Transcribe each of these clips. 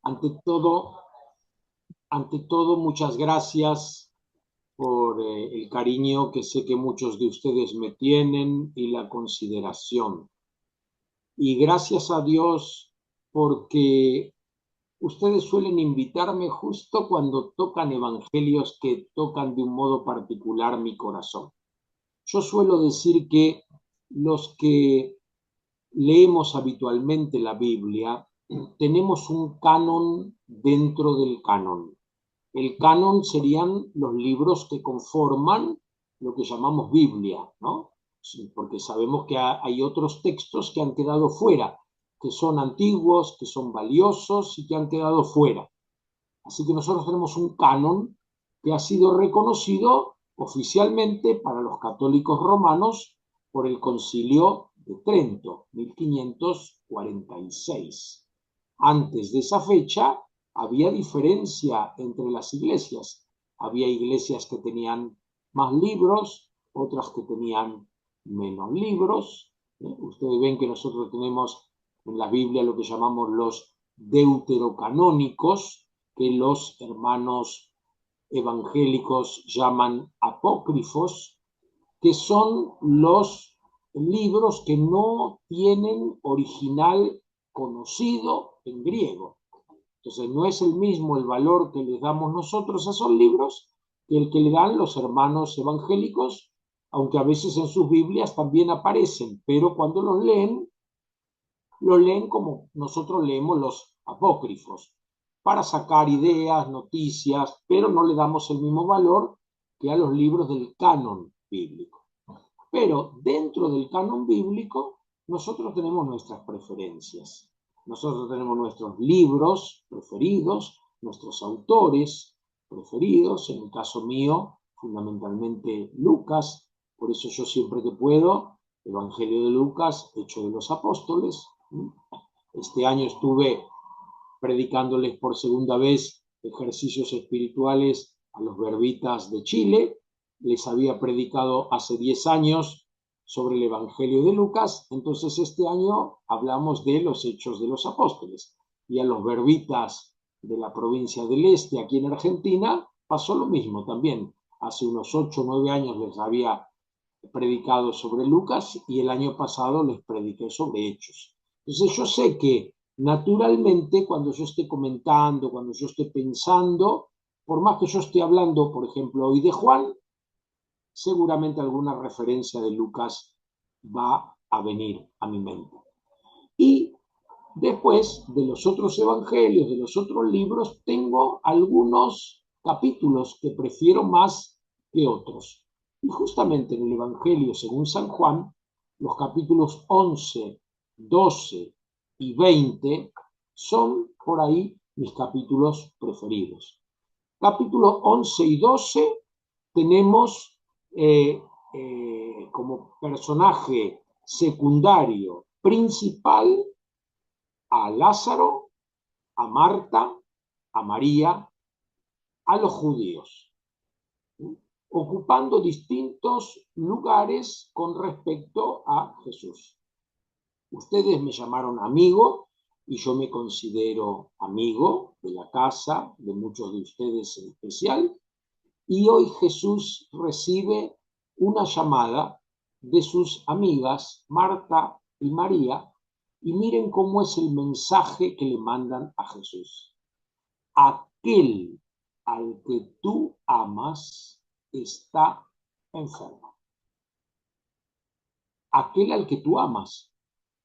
Ante todo, muchas gracias por el cariño que sé que muchos de ustedes me tienen y la consideración. Y gracias a Dios porque ustedes suelen invitarme justo cuando tocan evangelios que tocan de un modo particular mi corazón. Yo suelo decir que los que leemos habitualmente la Biblia tenemos un canon dentro del canon. El canon serían los libros que conforman lo que llamamos Biblia, ¿no? Sí, porque sabemos que hay otros textos que han quedado fuera, que son antiguos, que son valiosos y que han quedado fuera. Así que nosotros tenemos un canon que ha sido reconocido oficialmente para los católicos romanos por el Concilio de Trento, 1546. Antes de esa fecha había diferencia entre las iglesias. Había iglesias que tenían más libros, otras que tenían menos libros. Ustedes ven que nosotros tenemos en la Biblia lo que llamamos los deuterocanónicos, que los hermanos evangélicos llaman apócrifos, que son los libros que no tienen original conocido en griego. Entonces no es el mismo el valor que les damos nosotros a esos libros que el que le dan los hermanos evangélicos, aunque a veces en sus Biblias también aparecen, pero cuando los leen como nosotros leemos los apócrifos, para sacar ideas, noticias, pero no le damos el mismo valor que a los libros del canon bíblico. Pero dentro del canon bíblico, nosotros tenemos nuestras preferencias. Nosotros tenemos nuestros libros preferidos, nuestros autores preferidos, en el caso mío, fundamentalmente Lucas, por eso yo siempre que puedo, Evangelio de Lucas, Hechos de los Apóstoles. Este año estuve predicándoles por segunda vez ejercicios espirituales a los verbitas de Chile. Les había predicado hace 10 años sobre el Evangelio de Lucas, entonces este año hablamos de los Hechos de los Apóstoles. Y a los verbitas de la provincia del Este, aquí en Argentina, pasó lo mismo también. Hace unos 8 o 9 años les había predicado sobre Lucas y el año pasado les prediqué sobre Hechos. Entonces yo sé que naturalmente cuando yo esté comentando, cuando yo esté pensando, por más que yo esté hablando, por ejemplo, hoy de Juan, seguramente alguna referencia de Lucas va a venir a mi mente. Y después de los otros evangelios, de los otros libros, tengo algunos capítulos que prefiero más que otros. Y justamente en el Evangelio según San Juan, los capítulos 11, 12 y 20 son por ahí mis capítulos preferidos. Capítulos 11 y 12 tenemos como personaje secundario principal a Lázaro, a Marta, a María, a los judíos, ocupando distintos lugares con respecto a Jesús. Ustedes me llamaron amigo y yo me considero amigo de la casa, de muchos de ustedes en especial, y hoy Jesús recibe una llamada de sus amigas Marta y María, y miren cómo es el mensaje que le mandan a Jesús. Aquel al que tú amas está enfermo. Aquel al que tú amas,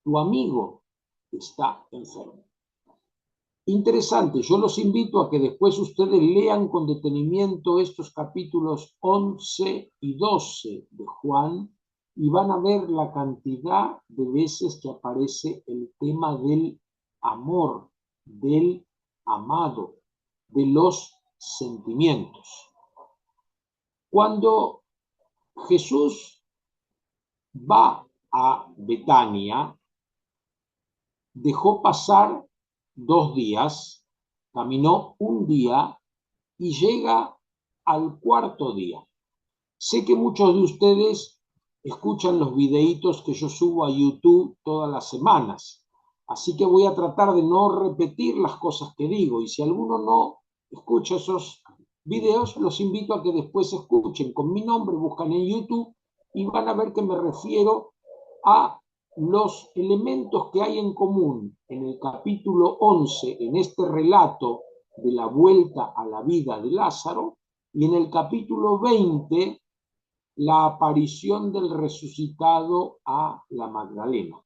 tu amigo, está enfermo. Interesante, yo los invito a que después ustedes lean con detenimiento estos capítulos 11 y 12 de Juan y van a ver la cantidad de veces que aparece el tema del amor, del amado, de los sentimientos. Cuando Jesús va a Betania, dejó pasar 2 días, caminó un día y llega al cuarto día. Sé que muchos de ustedes escuchan los videitos que yo subo a YouTube todas las semanas. Así que voy a tratar de no repetir las cosas que digo. Y si alguno no escucha esos videos, los invito a que después escuchen con mi nombre, buscan en YouTube y van a ver que me refiero a los elementos que hay en común en el capítulo 11, en este relato de la vuelta a la vida de Lázaro, y en el capítulo 20, la aparición del resucitado a la Magdalena.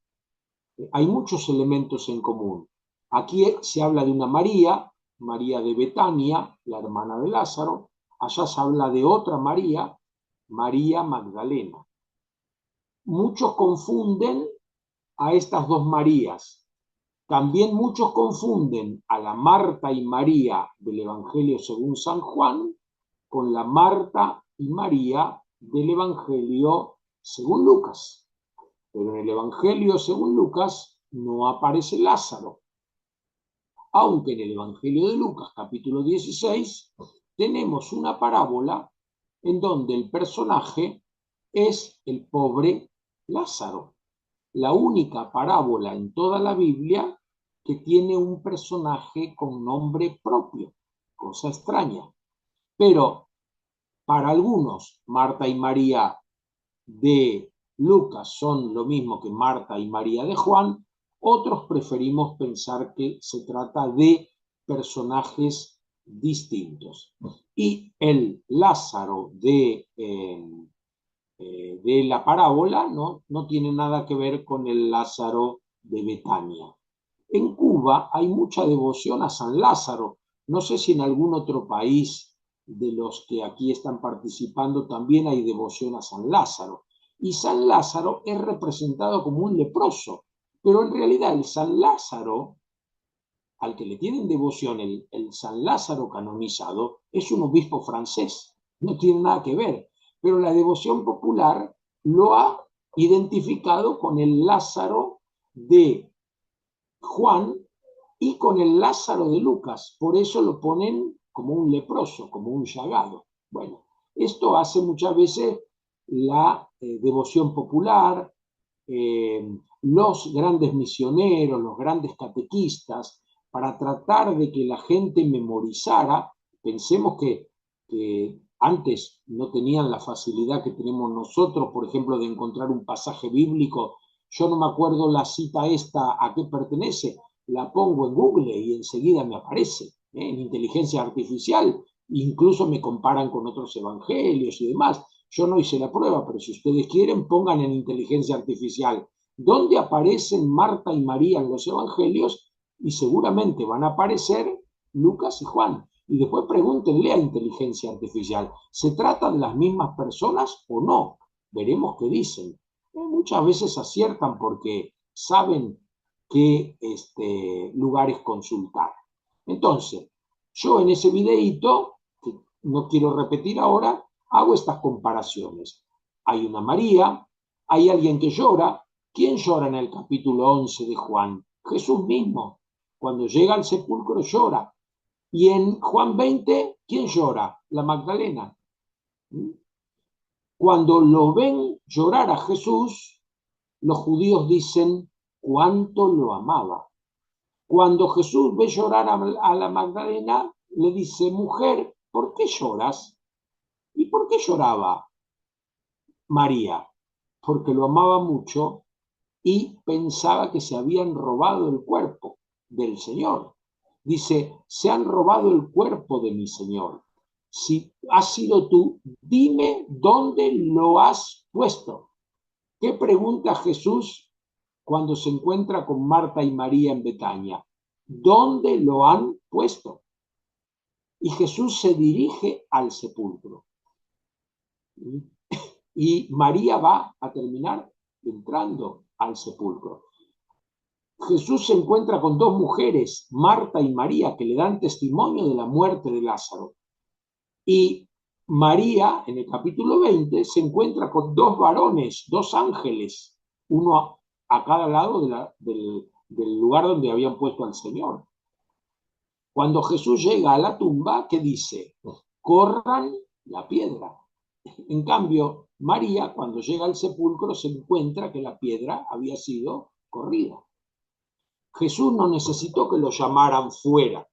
Hay muchos elementos en común. Aquí se habla de una María, María de Betania, la hermana de Lázaro. Allá se habla de otra María, María Magdalena. Muchos confunden a estas dos Marías. También muchos confunden a la Marta y María del Evangelio según San Juan con la Marta y María del Evangelio según Lucas. Pero en el Evangelio según Lucas no aparece Lázaro, aunque en el Evangelio de Lucas, capítulo 16, tenemos una parábola en donde el personaje es el pobre Lázaro. La única parábola en toda la Biblia que tiene un personaje con nombre propio, cosa extraña. Pero para algunos, Marta y María de Lucas son lo mismo que Marta y María de Juan, otros preferimos pensar que se trata de personajes distintos. Y el Lázaro de la parábola no tiene nada que ver con el Lázaro de Betania. En Cuba hay mucha devoción a San Lázaro. No sé si en algún otro país de los que aquí están participando también hay devoción a San Lázaro. Y San Lázaro es representado como un leproso, pero en realidad el San Lázaro, al que le tienen devoción, el San Lázaro canonizado, es un obispo francés, no tiene nada que ver, pero la devoción popular lo ha identificado con el Lázaro de Juan y con el Lázaro de Lucas, por eso lo ponen como un leproso, como un llagado. Bueno, esto hace muchas veces la devoción popular, los grandes misioneros, los grandes catequistas, para tratar de que la gente memorizara. Pensemos que antes no tenían la facilidad que tenemos nosotros, por ejemplo, de encontrar un pasaje bíblico. Yo no me acuerdo la cita esta a qué pertenece, la pongo en Google y enseguida me aparece, en inteligencia artificial, incluso me comparan con otros evangelios y demás. Yo no hice la prueba, pero si ustedes quieren, pongan en inteligencia artificial dónde aparecen Marta y María en los evangelios y seguramente van a aparecer Lucas y Juan. Y después pregúntenle a inteligencia artificial, ¿se tratan de las mismas personas o no? Veremos qué dicen. Muchas veces aciertan porque saben qué lugares consultar. Entonces, yo en ese videíto, que no quiero repetir ahora, hago estas comparaciones. Hay una María, hay alguien que llora. ¿Quién llora en el capítulo 11 de Juan? Jesús mismo. Cuando llega al sepulcro llora. Y en Juan 20, ¿quién llora? La Magdalena. Cuando lo ven llorar a Jesús, los judíos dicen cuánto lo amaba. Cuando Jesús ve llorar a la Magdalena, le dice, mujer, ¿por qué lloras? ¿Y por qué lloraba María? Porque lo amaba mucho y pensaba que se habían robado el cuerpo del Señor. Dice, se han robado el cuerpo de mi Señor. Si has sido tú, dime dónde lo has puesto. ¿Qué pregunta Jesús cuando se encuentra con Marta y María en Betania? ¿Dónde lo han puesto? Y Jesús se dirige al sepulcro. Y María va a terminar entrando al sepulcro. Jesús se encuentra con dos mujeres, Marta y María, que le dan testimonio de la muerte de Lázaro. Y María, en el capítulo 20, se encuentra con dos varones, dos ángeles, uno a cada lado del lugar donde habían puesto al Señor. Cuando Jesús llega a la tumba, ¿qué dice? Corran la piedra. En cambio, María, cuando llega al sepulcro, se encuentra que la piedra había sido corrida. Jesús no necesitó que lo llamaran fuera.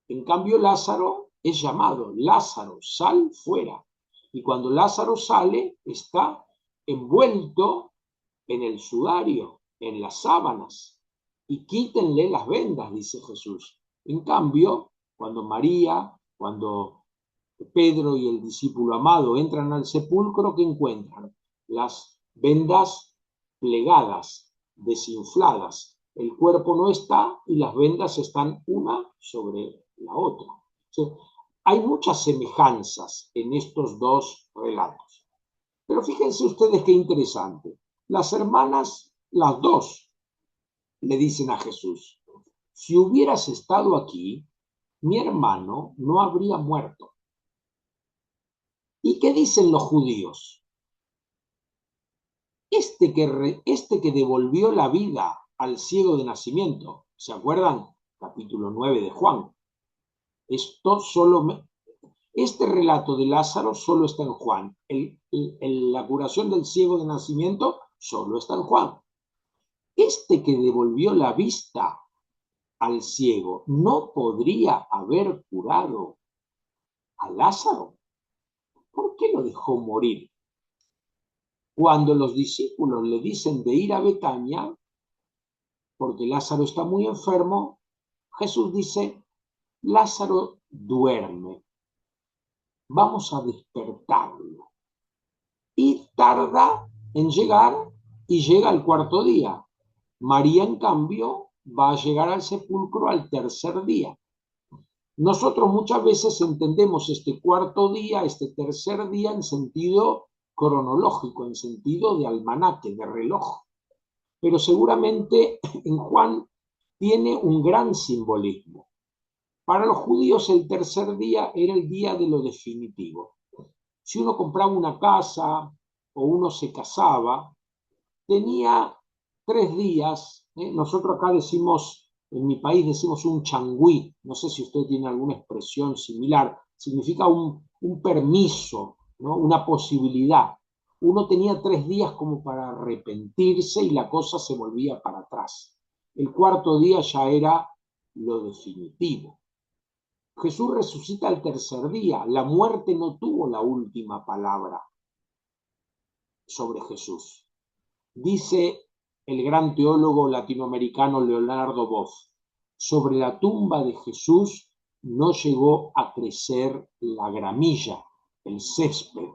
En cambio, Lázaro es llamado, Lázaro, sal fuera. Y cuando Lázaro sale, está envuelto en el sudario, en las sábanas, y quítenle las vendas, dice Jesús. En cambio, cuando Pedro y el discípulo amado entran al sepulcro, ¿qué encuentran? Las vendas plegadas, desinfladas. El cuerpo no está y las vendas están una sobre la otra. O sea, hay muchas semejanzas en estos dos relatos. Pero fíjense ustedes qué interesante. Las hermanas, las dos, le dicen a Jesús, si hubieras estado aquí, mi hermano no habría muerto. ¿Y qué dicen los judíos? Este que devolvió la vida al ciego de nacimiento, ¿se acuerdan? Capítulo 9 de Juan. Este relato de Lázaro solo está en Juan. La curación del ciego de nacimiento solo está en Juan. Este que devolvió la vista al ciego no podría haber curado a Lázaro. ¿Por qué lo dejó morir? Cuando los discípulos le dicen de ir a Betania, porque Lázaro está muy enfermo, Jesús dice, Lázaro duerme, vamos a despertarlo. Y tarda en llegar y llega al cuarto día. María, en cambio, va a llegar al sepulcro al tercer día. Nosotros muchas veces entendemos este cuarto día, este tercer día en sentido cronológico, en sentido de almanaque, de reloj. Pero seguramente en Juan tiene un gran simbolismo. Para los judíos el tercer día era el día de lo definitivo. Si uno compraba una casa o uno se casaba, tenía 3 días. Nosotros acá decimos, en mi país decimos un changüí, no sé si usted tiene alguna expresión similar, significa un permiso, ¿no? Una posibilidad. Uno tenía 3 días como para arrepentirse y la cosa se volvía para atrás. El cuarto día ya era lo definitivo. Jesús resucita al tercer día. La muerte no tuvo la última palabra sobre Jesús. Dice el gran teólogo latinoamericano Leonardo Boff, sobre la tumba de Jesús no llegó a crecer la gramilla, el césped.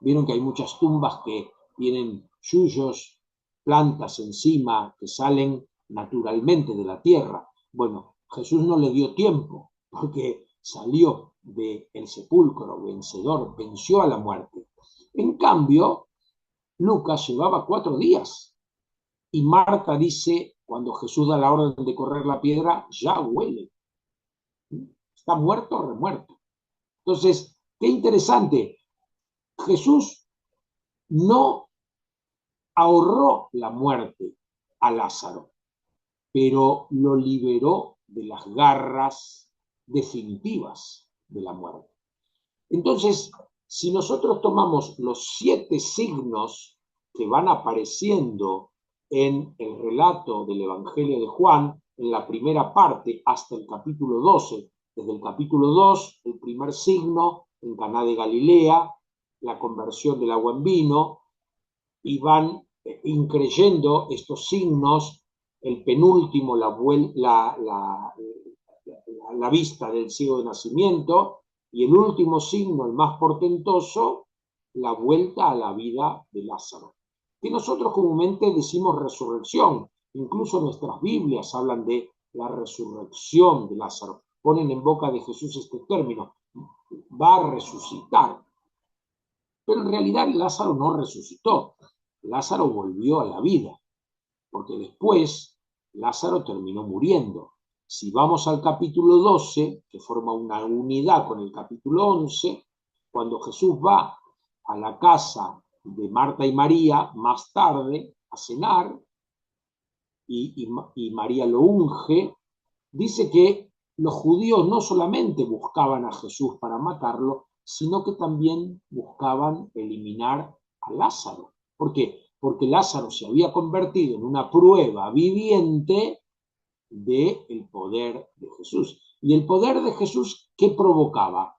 Vieron que hay muchas tumbas que tienen yuyos, plantas encima que salen naturalmente de la tierra. Bueno, Jesús no le dio tiempo porque salió del sepulcro vencedor, venció a la muerte. En cambio, Lucas llevaba 4 días y Marta dice, cuando Jesús da la orden de correr la piedra, ya huele. Está muerto o remuerto. Entonces, qué interesante. Jesús no ahorró la muerte a Lázaro, pero lo liberó de las garras definitivas de la muerte. Entonces, si nosotros tomamos los 7 signos que van apareciendo en el relato del Evangelio de Juan, en la primera parte hasta el capítulo 12, desde el capítulo 2, el primer signo en Caná de Galilea, la conversión del agua en vino, y van increyendo estos signos, el penúltimo, la vista del ciego de nacimiento, y el último signo, el más portentoso, la vuelta a la vida de Lázaro, que nosotros comúnmente decimos resurrección. Incluso nuestras Biblias hablan de la resurrección de Lázaro, ponen en boca de Jesús este término, va a resucitar. Pero en realidad Lázaro no resucitó, Lázaro volvió a la vida, porque después Lázaro terminó muriendo. Si vamos al capítulo 12, que forma una unidad con el capítulo 11, cuando Jesús va a la casa de Marta y María más tarde a cenar, y María lo unge, dice que los judíos no solamente buscaban a Jesús para matarlo, sino que también buscaban eliminar a Lázaro. ¿Por qué? porque Lázaro se había convertido en una prueba viviente del poder de Jesús. Y el poder de Jesús, ¿qué provocaba?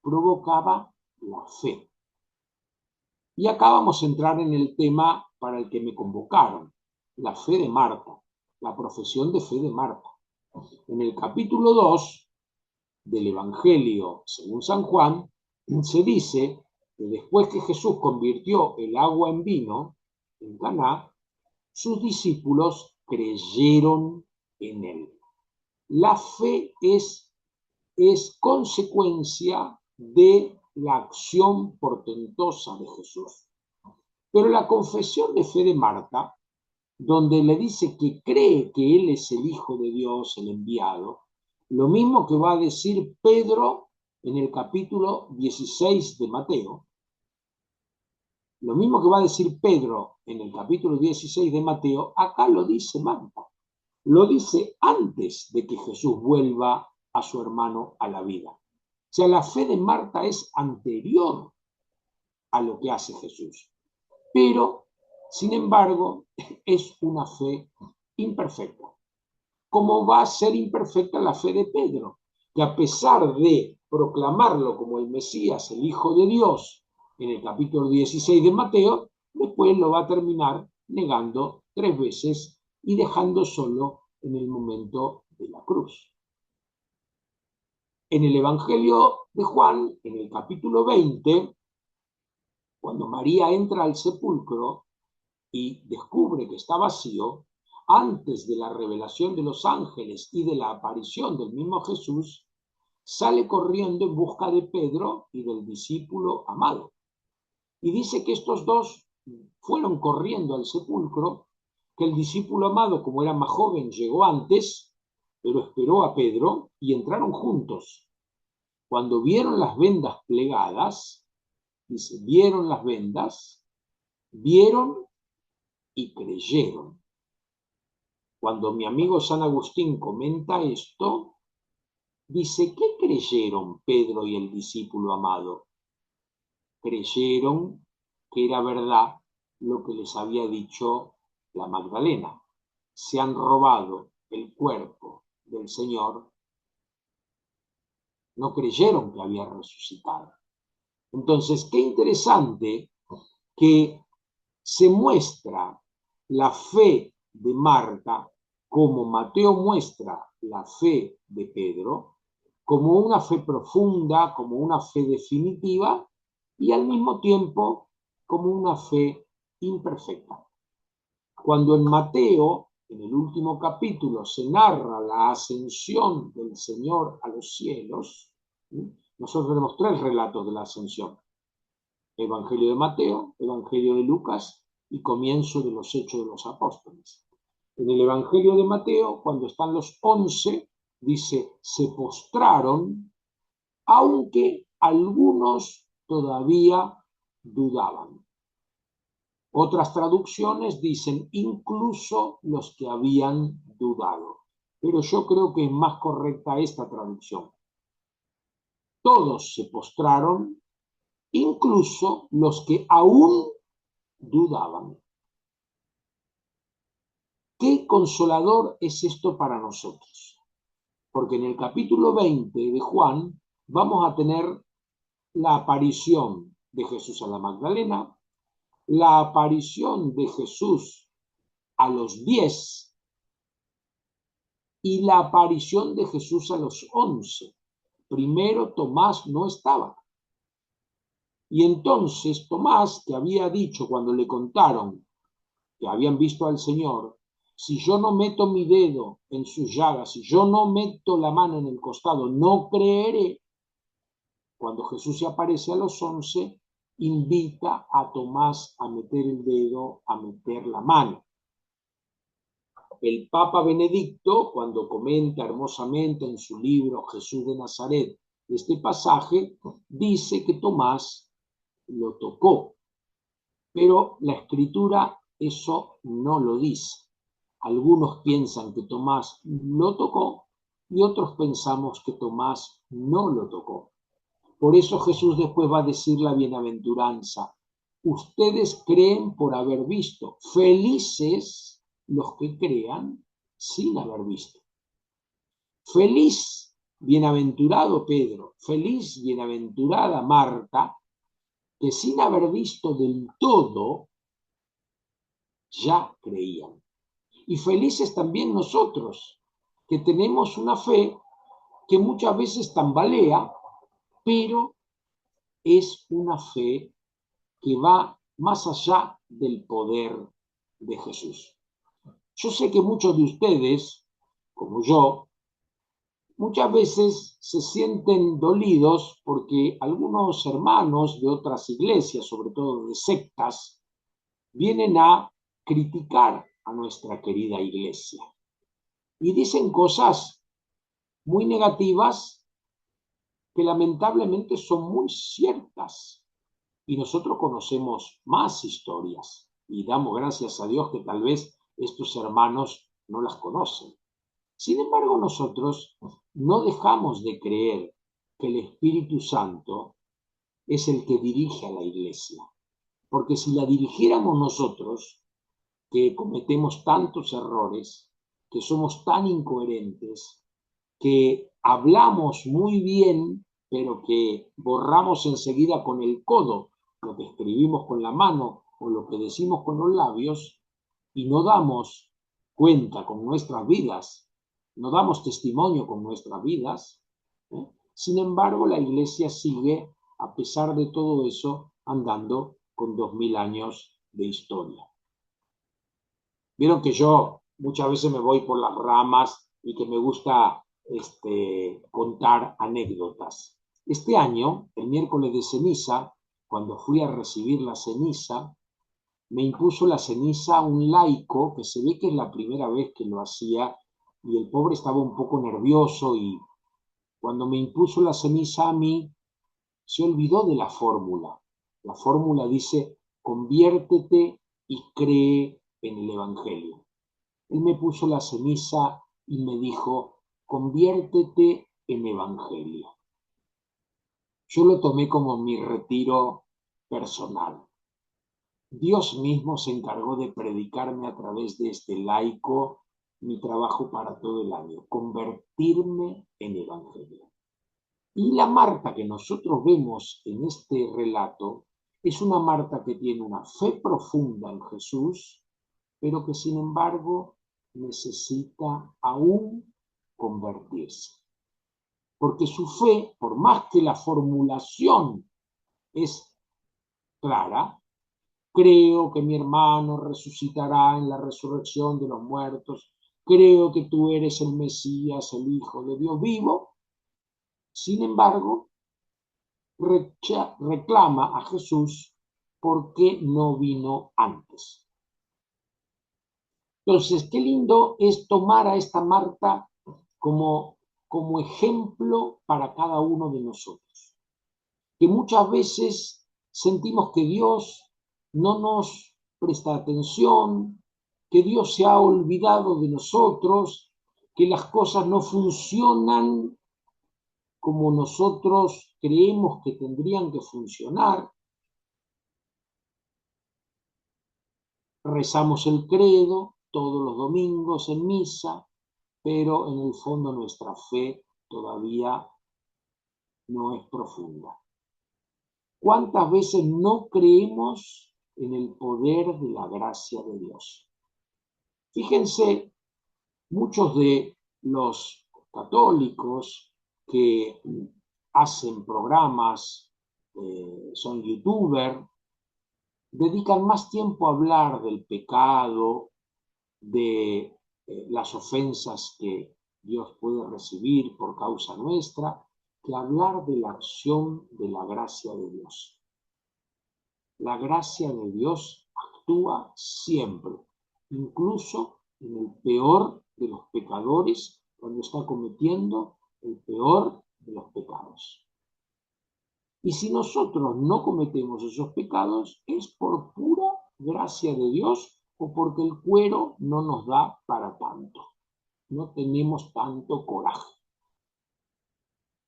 Provocaba la fe. Y acá vamos a entrar en el tema para el que me convocaron, la fe de Marta, la profesión de fe de Marta. En el capítulo 2 del Evangelio según San Juan, se dice que después que Jesús convirtió el agua en vino en Caná, sus discípulos creyeron en él. La fe es consecuencia de la acción portentosa de Jesús. Pero la confesión de fe de Marta, donde le dice que cree que él es el Hijo de Dios, el enviado, lo mismo que va a decir Pedro en el capítulo 16 de Mateo, lo mismo que va a decir Pedro en el capítulo 16 de Mateo, acá lo dice Marta. Lo dice antes de que Jesús vuelva a su hermano a la vida. O sea, la fe de Marta es anterior a lo que hace Jesús. Pero, sin embargo, es una fe imperfecta. ¿Cómo va a ser imperfecta la fe de Pedro? Que a pesar de proclamarlo como el Mesías, el Hijo de Dios, en el capítulo 16 de Mateo, después lo va a terminar negando 3 veces y dejando solo en el momento de la cruz. En el Evangelio de Juan, en el capítulo 20, cuando María entra al sepulcro y descubre que está vacío, antes de la revelación de los ángeles y de la aparición del mismo Jesús, sale corriendo en busca de Pedro y del discípulo amado. Y dice que estos dos fueron corriendo al sepulcro, que el discípulo amado, como era más joven, llegó antes, pero esperó a Pedro y entraron juntos. Cuando vieron las vendas plegadas, dice, vieron las vendas, vieron y creyeron. Cuando mi amigo San Agustín comenta esto, dice, ¿qué creyeron Pedro y el discípulo amado? Creyeron que era verdad lo que les había dicho la Magdalena. Se han robado el cuerpo del Señor. No creyeron que había resucitado. Entonces, qué interesante que se muestra la fe de Marta como Mateo muestra la fe de Pedro, como una fe profunda, como una fe definitiva y al mismo tiempo como una fe imperfecta. Cuando en Mateo, en el último capítulo, se narra la ascensión del Señor a los cielos, nosotros tenemos 3 relatos de la ascensión. Evangelio de Mateo, Evangelio de Lucas y comienzo de los Hechos de los Apóstoles. En el Evangelio de Mateo, cuando están los 11, dice, se postraron, aunque algunos todavía dudaban. Otras traducciones dicen, incluso los que habían dudado. Pero yo creo que es más correcta esta traducción. Todos se postraron, incluso los que aún dudaban. ¿Qué consolador es esto para nosotros? Porque en el capítulo 20 de Juan vamos a tener la aparición de Jesús a la Magdalena, la aparición de Jesús a los 10 y la aparición de Jesús a los 11. Primero Tomás no estaba. Y entonces Tomás, que había dicho cuando le contaron que habían visto al Señor, si yo no meto mi dedo en sus llagas, si yo no meto la mano en el costado, no creeré. Cuando Jesús se aparece a los 11, invita a Tomás a meter el dedo, a meter la mano. El Papa Benedicto, cuando comenta hermosamente en su libro Jesús de Nazaret este pasaje, dice que Tomás lo tocó, pero la Escritura eso no lo dice. Algunos piensan que Tomás lo tocó y otros pensamos que Tomás no lo tocó. Por eso Jesús después va a decir la bienaventuranza. ustedes creen por haber visto. Felices los que crean sin haber visto. Feliz, bienaventurado Pedro, feliz, bienaventurada Marta, que sin haber visto del todo, ya creían. Y felices también nosotros, que tenemos una fe que muchas veces tambalea, pero es una fe que va más allá del poder de Jesús. Yo sé que muchos de ustedes, como yo, muchas veces se sienten dolidos porque algunos hermanos de otras iglesias, sobre todo de sectas, vienen a criticar a nuestra querida iglesia y dicen cosas muy negativas que lamentablemente son muy ciertas. Y nosotros conocemos más historias y damos gracias a Dios que tal vez estos hermanos no las conocen. Sin embargo, nosotros no dejamos de creer que el Espíritu Santo es el que dirige a la iglesia. Porque si la dirigiéramos nosotros, que cometemos tantos errores, que somos tan incoherentes, que hablamos muy bien, pero que borramos enseguida con el codo lo que escribimos con la mano o lo que decimos con los labios, y no damos cuenta con nuestras vidas, no damos testimonio con nuestras vidas, ¿eh? Sin embargo, la iglesia sigue, a pesar de todo eso, andando con 2000 años de historia. Vieron que yo muchas veces me voy por las ramas y que me gusta contar anécdotas. Este año, el miércoles de ceniza, cuando fui a recibir la ceniza, me impuso la ceniza un laico que se ve que es la primera vez que lo hacía y el pobre estaba un poco nervioso y cuando me impuso la ceniza a mí, se olvidó de la fórmula. La fórmula dice, conviértete y cree en el Evangelio. Él me puso la ceniza y me dijo, conviértete en Evangelio. Yo lo tomé como mi retiro personal. Dios mismo se encargó de predicarme a través de este laico mi trabajo para todo el año, convertirme en Evangelio. Y la Marta que nosotros vemos en este relato es una Marta que tiene una fe profunda en Jesús, pero que sin embargo necesita aún convertirse. Porque su fe, por más que la formulación es clara, creo que mi hermano resucitará en la resurrección de los muertos, creo que tú eres el Mesías, el Hijo de Dios vivo, sin embargo, reclama a Jesús por qué no vino antes. Entonces, qué lindo es tomar a esta Marta como ejemplo para cada uno de nosotros. Que muchas veces sentimos que Dios no nos presta atención, que Dios se ha olvidado de nosotros, que las cosas no funcionan como nosotros creemos que tendrían que funcionar. Rezamos el credo todos los domingos en misa, pero en el fondo nuestra fe todavía no es profunda. ¿Cuántas veces no creemos en el poder de la gracia de Dios? Fíjense, muchos de los católicos que hacen programas, son youtubers, dedican más tiempo a hablar del pecado, de las ofensas que Dios puede recibir por causa nuestra, que hablar de la acción de la gracia de Dios. La gracia de Dios actúa siempre, incluso en el peor de los pecadores, cuando está cometiendo el peor de los pecados. Y si nosotros no cometemos esos pecados, es por pura gracia de Dios o porque el cuero no nos da para tanto. No tenemos tanto coraje.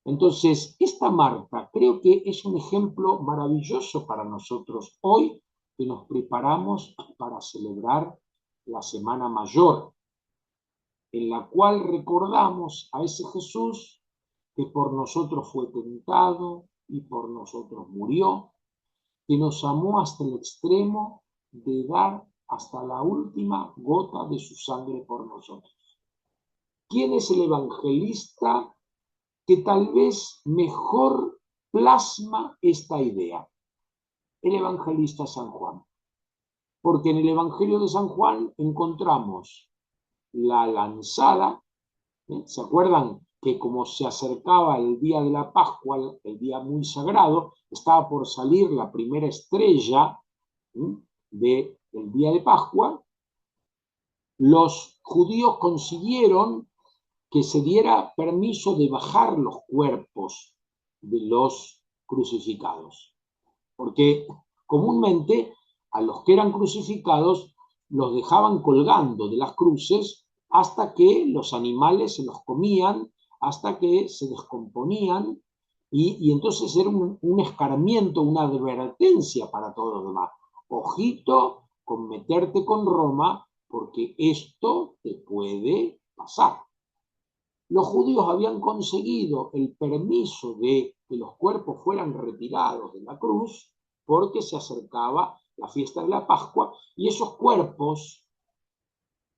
Entonces, esta Marta creo que es un ejemplo maravilloso para nosotros hoy que nos preparamos para celebrar la Semana Mayor, en la cual recordamos a ese Jesús que por nosotros fue tentado y por nosotros murió, que nos amó hasta el extremo de dar hasta la última gota de su sangre por nosotros. ¿Quién es el evangelista que tal vez mejor plasma esta idea? El evangelista San Juan. Porque en el Evangelio de San Juan encontramos la lanzada. ¿Se acuerdan que como se acercaba el día de la Pascua, el día muy sagrado, estaba por salir la primera estrella del día de Pascua? Los judíos consiguieron que se diera permiso de bajar los cuerpos de los crucificados, porque comúnmente a los que eran crucificados los dejaban colgando de las cruces hasta que los animales se los comían, hasta que se descomponían, y entonces era un escarmiento, una advertencia para todos los demás. Ojito con meterte con Roma, porque esto te puede pasar. Los judíos habían conseguido el permiso de que los cuerpos fueran retirados de la cruz porque se acercaba la fiesta de la Pascua y esos cuerpos,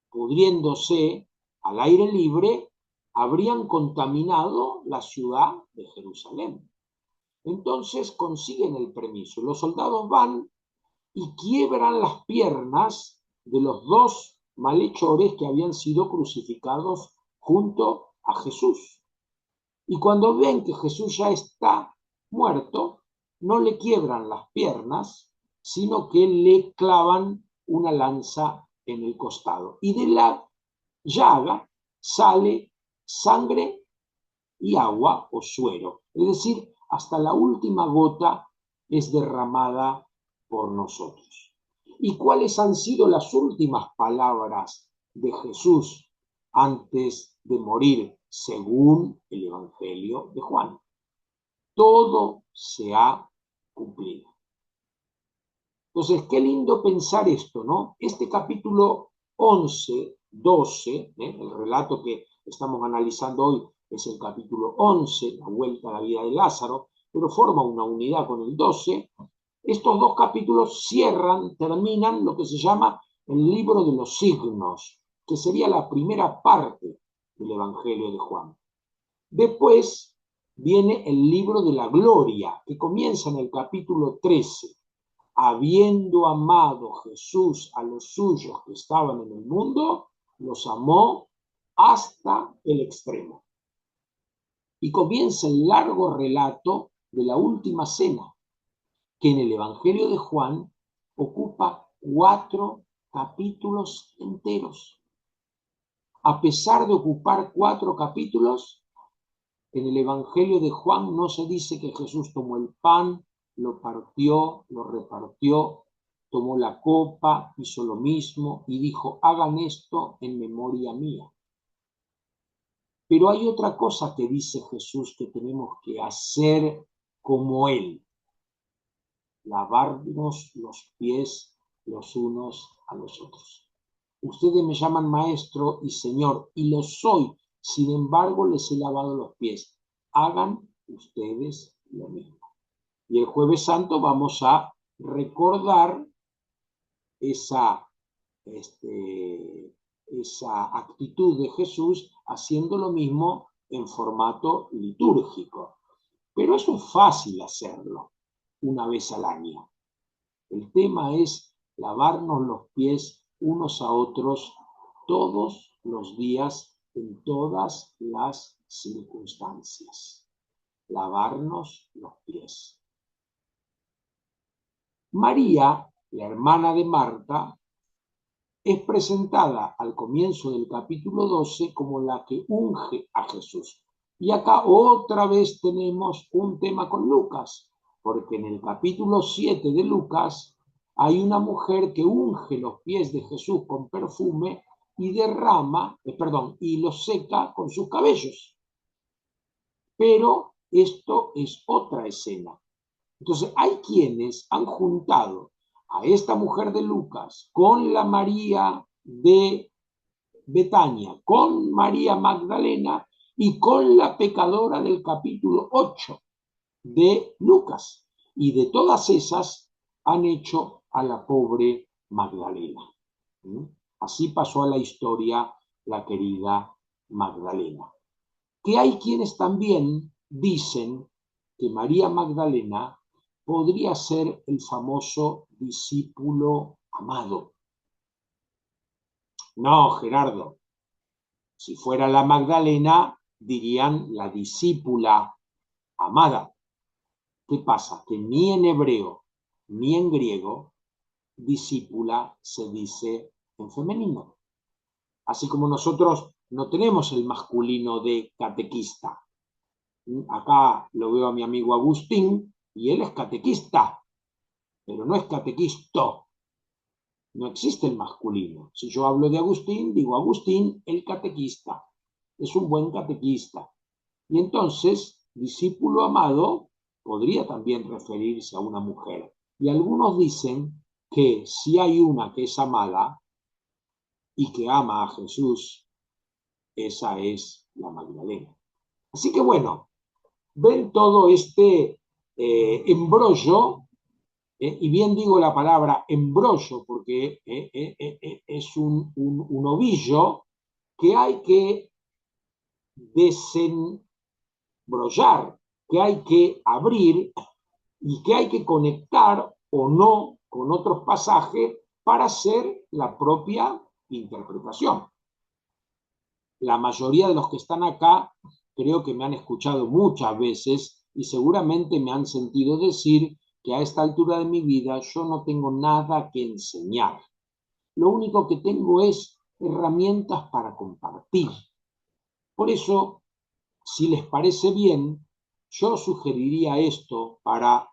pudriéndose al aire libre, habrían contaminado la ciudad de Jerusalén. Entonces consiguen el permiso. Los soldados van y quiebran las piernas de los dos malhechores que habían sido crucificados junto a Jesús. Y cuando ven que Jesús ya está muerto, no le quiebran las piernas, sino que le clavan una lanza en el costado. Y de la llaga sale sangre y agua o suero. Es decir, hasta la última gota es derramada por nosotros. ¿Y cuáles han sido las últimas palabras de Jesús antes de morir, según el Evangelio de Juan? Todo se ha cumplido. Entonces, qué lindo pensar esto, ¿no? Este capítulo 11, 12, el relato que estamos analizando hoy es el capítulo 11, la vuelta a la vida de Lázaro, pero forma una unidad con el 12. Estos dos capítulos cierran, terminan lo que se llama el libro de los signos, que sería la primera parte del Evangelio de Juan. Después viene el libro de la gloria, que comienza en el capítulo 13. Habiendo amado Jesús a los suyos que estaban en el mundo, los amó hasta el extremo. Y comienza el largo relato de la última cena, que en el Evangelio de Juan ocupa 4 capítulos enteros. A pesar de ocupar 4 capítulos, en el Evangelio de Juan no se dice que Jesús tomó el pan, lo partió, lo repartió, tomó la copa, hizo lo mismo y dijo, hagan esto en memoria mía. Pero hay otra cosa que dice Jesús que tenemos que hacer como Él: lavarnos los pies los unos a los otros. Ustedes me llaman maestro y señor, y lo soy, sin embargo les he lavado los pies. Hagan ustedes lo mismo. Y el Jueves Santo vamos a recordar esa actitud de Jesús haciendo lo mismo en formato litúrgico. Pero eso es fácil hacerlo una vez al año. El tema es lavarnos los pies unos a otros todos los días, en todas las circunstancias. Lavarnos los pies. María, la hermana de Marta, es presentada al comienzo del capítulo 12 como la que unge a Jesús. Y acá otra vez tenemos un tema con Lucas, porque en el capítulo 7 de Lucas hay una mujer que unge los pies de Jesús con perfume y y los seca con sus cabellos. Pero esto es otra escena. Entonces, hay quienes han juntado a esta mujer de Lucas con la María de Betania, con María Magdalena y con la pecadora del capítulo 8 de Lucas. Y de todas esas han hecho a la pobre Magdalena. Así pasó a la historia la querida Magdalena. Que hay quienes también dicen que María Magdalena podría ser el famoso discípulo amado. No, Gerardo, si fuera la Magdalena, dirían la discípula amada. ¿Qué pasa? Que ni en hebreo ni en griego discípula se dice en femenino. Así como nosotros no tenemos el masculino de catequista. Acá lo veo a mi amigo Agustín y él es catequista, pero no es catequisto. No existe el masculino. Si yo hablo de Agustín, digo Agustín, el catequista. Es un buen catequista. Y entonces, discípulo amado podría también referirse a una mujer. Y algunos dicen que si hay una que es amada y que ama a Jesús, esa es la Magdalena. Así que bueno, ven todo este embrollo, y bien digo la palabra embrollo porque es un ovillo que hay que desenbrollar, que hay que abrir y que hay que conectar o no con otros pasajes para hacer la propia interpretación. La mayoría de los que están acá creo que me han escuchado muchas veces y seguramente me han sentido decir que a esta altura de mi vida yo no tengo nada que enseñar. Lo único que tengo es herramientas para compartir. Por eso, si les parece bien, yo sugeriría esto para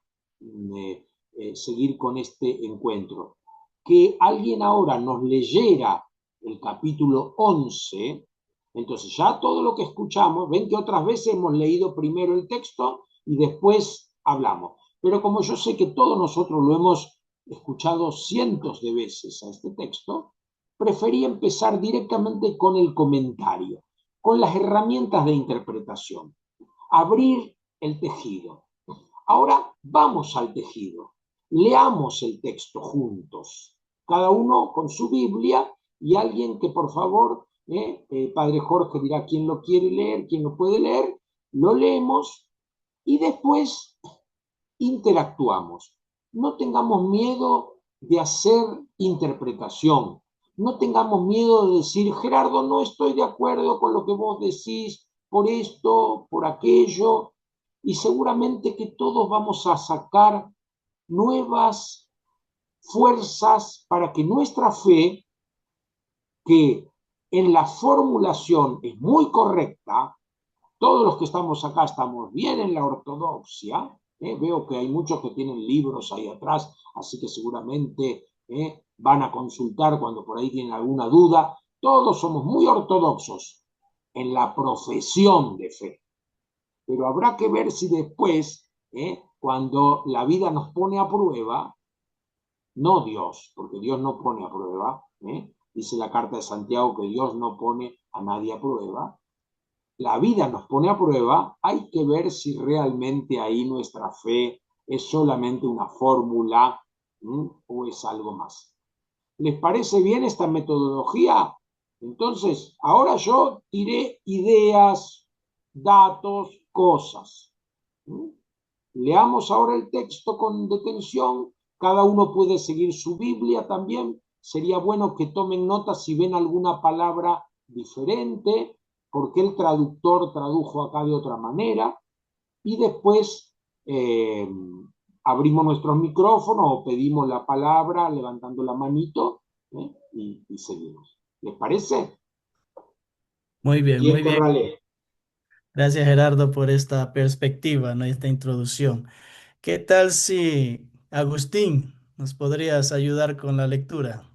seguir con este encuentro. Que alguien ahora nos leyera el capítulo 11, entonces ya todo lo que escuchamos, ven que otras veces hemos leído primero el texto y después hablamos. Pero como yo sé que todos nosotros lo hemos escuchado cientos de veces a este texto, preferí empezar directamente con el comentario, con las herramientas de interpretación, abrir el tejido. Ahora vamos al tejido, leamos el texto juntos, cada uno con su Biblia y alguien que por favor, Padre Jorge dirá quién lo quiere leer, quién lo puede leer, lo leemos y después interactuamos. No tengamos miedo de hacer interpretación. No tengamos miedo de decir, Gerardo, no estoy de acuerdo con lo que vos decís por esto, por aquello. Y seguramente que todos vamos a sacar nuevas fuerzas para que nuestra fe, que en la formulación es muy correcta, todos los que estamos acá estamos bien en la ortodoxia. Veo que hay muchos que tienen libros ahí atrás, así que seguramente van a consultar cuando por ahí tienen alguna duda. Todos somos muy ortodoxos en la profesión de fe, pero habrá que ver si después, cuando la vida nos pone a prueba, no Dios, porque Dios no pone a prueba, dice la carta de Santiago que Dios no pone a nadie a prueba, la vida nos pone a prueba, hay que ver si realmente ahí nuestra fe es solamente una fórmula o es algo más. ¿Les parece bien esta metodología? Entonces, ahora yo tiré ideas, datos, cosas. Leamos ahora el texto con detención. Cada uno puede seguir su Biblia también. Sería bueno que tomen nota si ven alguna palabra diferente, porque el traductor tradujo acá de otra manera. Y después abrimos nuestros micrófonos o pedimos la palabra levantando la manito y seguimos. ¿Les parece? Muy bien, ¿Quién muy bien. querrá leer? Gracias, Gerardo, por esta perspectiva, ¿no? Esta introducción. ¿Qué tal si, Agustín, nos podrías ayudar con la lectura?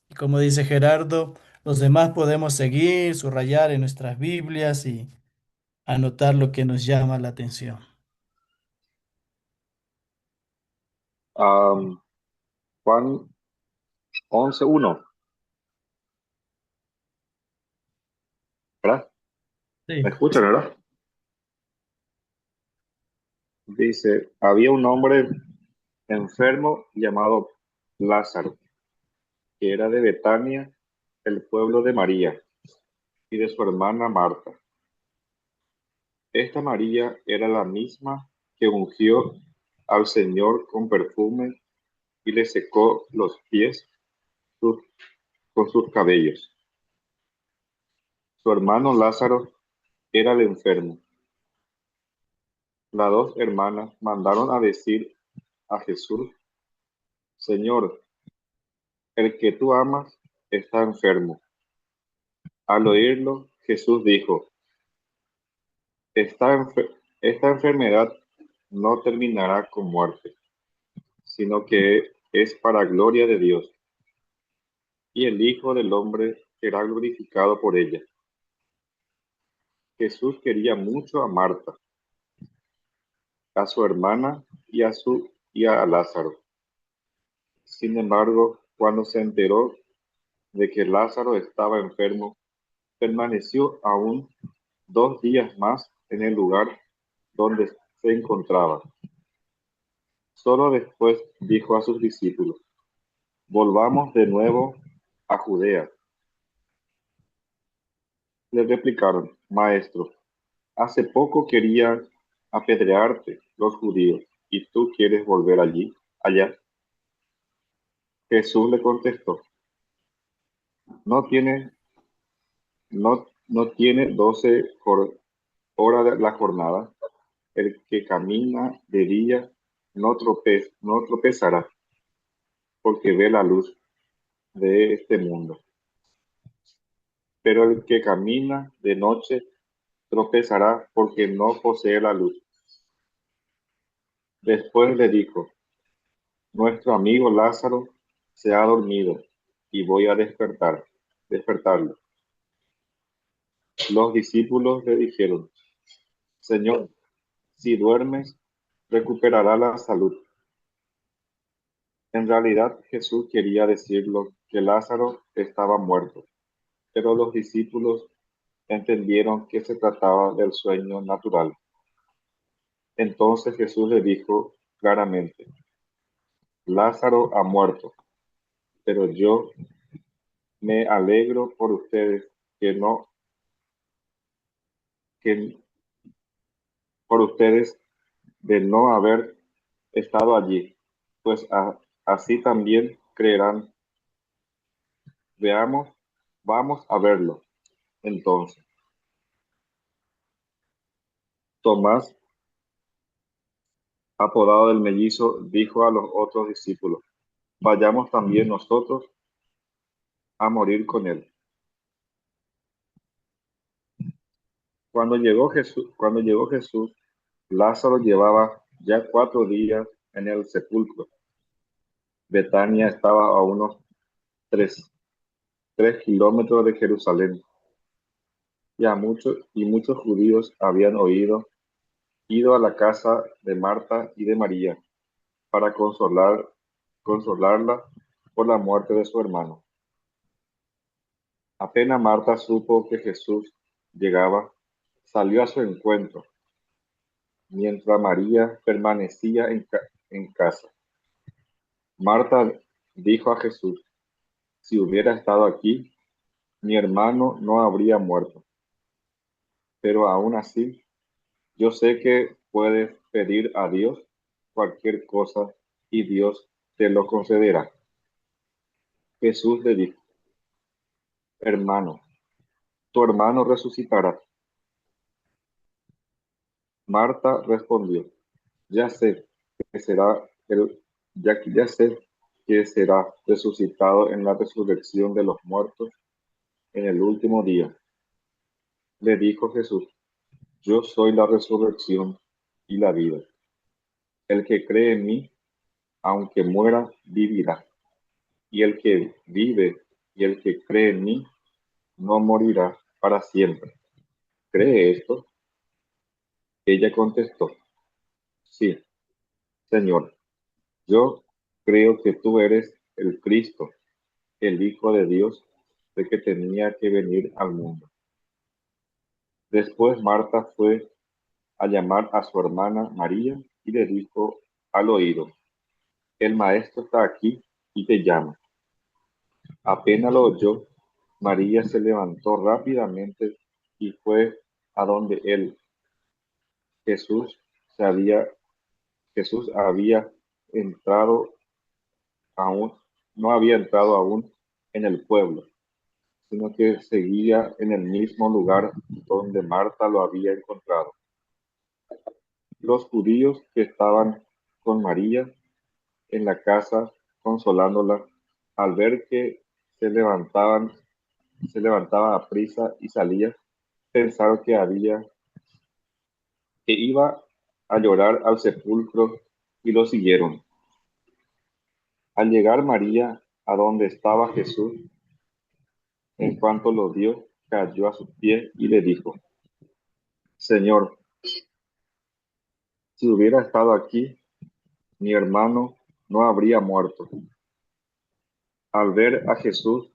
Y como dice Gerardo, los demás podemos seguir, subrayar en nuestras Biblias y anotar lo que nos llama la atención. Juan 11:1, ¿verdad? Sí, ¿Me escuchan, verdad? Dice, había un hombre enfermo llamado Lázaro, que era de Betania, el pueblo de María, y de su hermana Marta. Esta María era la misma que ungió al Señor con perfume y le secó los pies sus- con sus cabellos. Su hermano Lázaro era el enfermo. Las dos hermanas mandaron a decir a Jesús, Señor, el que tú amas está enfermo. Al oírlo, Jesús dijo, esta enfermedad no terminará con muerte, sino que es para gloria de Dios, y el Hijo del Hombre será glorificado por ella. Jesús quería mucho a Marta, a su hermana y a Lázaro. Sin embargo, cuando se enteró de que Lázaro estaba enfermo, permaneció aún 2 días más en el lugar donde se encontraba. Solo después dijo a sus discípulos, volvamos de nuevo a Judea. Le replicaron, Maestro, hace poco querían apedrearte los judíos, y tú quieres volver allá. Jesús le contestó, no tiene, no tiene 12 horas de la jornada. El que camina de día no tropezará, porque ve la luz de este mundo. Pero el que camina de noche tropezará porque no posee la luz. Después le dijo, nuestro amigo Lázaro se ha dormido y voy a despertarlo. Los discípulos le dijeron, Señor, si duermes, recuperará la salud. En realidad Jesús quería decirlo que Lázaro estaba muerto, pero los discípulos entendieron que se trataba del sueño natural. Entonces Jesús le dijo claramente, Lázaro ha muerto, pero yo me alegro por ustedes que por ustedes de no haber estado allí, pues así también creerán. Veamos, vamos a verlo. Entonces, Tomás, apodado el mellizo, dijo a los otros discípulos, vayamos también nosotros a morir con él. Cuando llegó Jesús, Lázaro llevaba ya 4 días en el sepulcro. Betania estaba a unos 3 kilómetros de Jerusalén, y muchos judíos habían ido a la casa de Marta y de María para consolarla por la muerte de su hermano. Apenas Marta supo que Jesús llegaba, salió a su encuentro, mientras María permanecía en casa. Marta dijo a Jesús, si hubiera estado aquí, mi hermano no habría muerto. Pero aún así, yo sé que puedes pedir a Dios cualquier cosa y Dios te lo concederá. Jesús le dijo, hermano, tu hermano resucitará. Marta respondió, ya sé que será ya sé que será resucitado en la resurrección de los muertos en el último día. Le dijo Jesús, yo soy la resurrección y la vida. El que cree en mí, aunque muera, vivirá. Y el que vive y el que cree en mí, no morirá para siempre. ¿Cree esto? Ella contestó, sí, Señor. Yo creo que tú eres el Cristo, el Hijo de Dios, de que tenía que venir al mundo. Después Marta fue a llamar a su hermana María y le dijo al oído: el maestro está aquí y te llama. Apenas lo oyó, María se levantó rápidamente y fue a donde él, Jesús, se había, Jesús había entrado aún, no había entrado aún en el pueblo, sino que seguía en el mismo lugar donde Marta lo había encontrado. Los judíos que estaban con María en la casa consolándola, al ver que se levantaba a prisa y salía, pensaron que iba a llorar al sepulcro y lo siguieron. Al llegar María a donde estaba Jesús, en cuanto lo vio, cayó a sus pies y le dijo: Señor, si hubiera estado aquí, mi hermano no habría muerto. Al ver a Jesús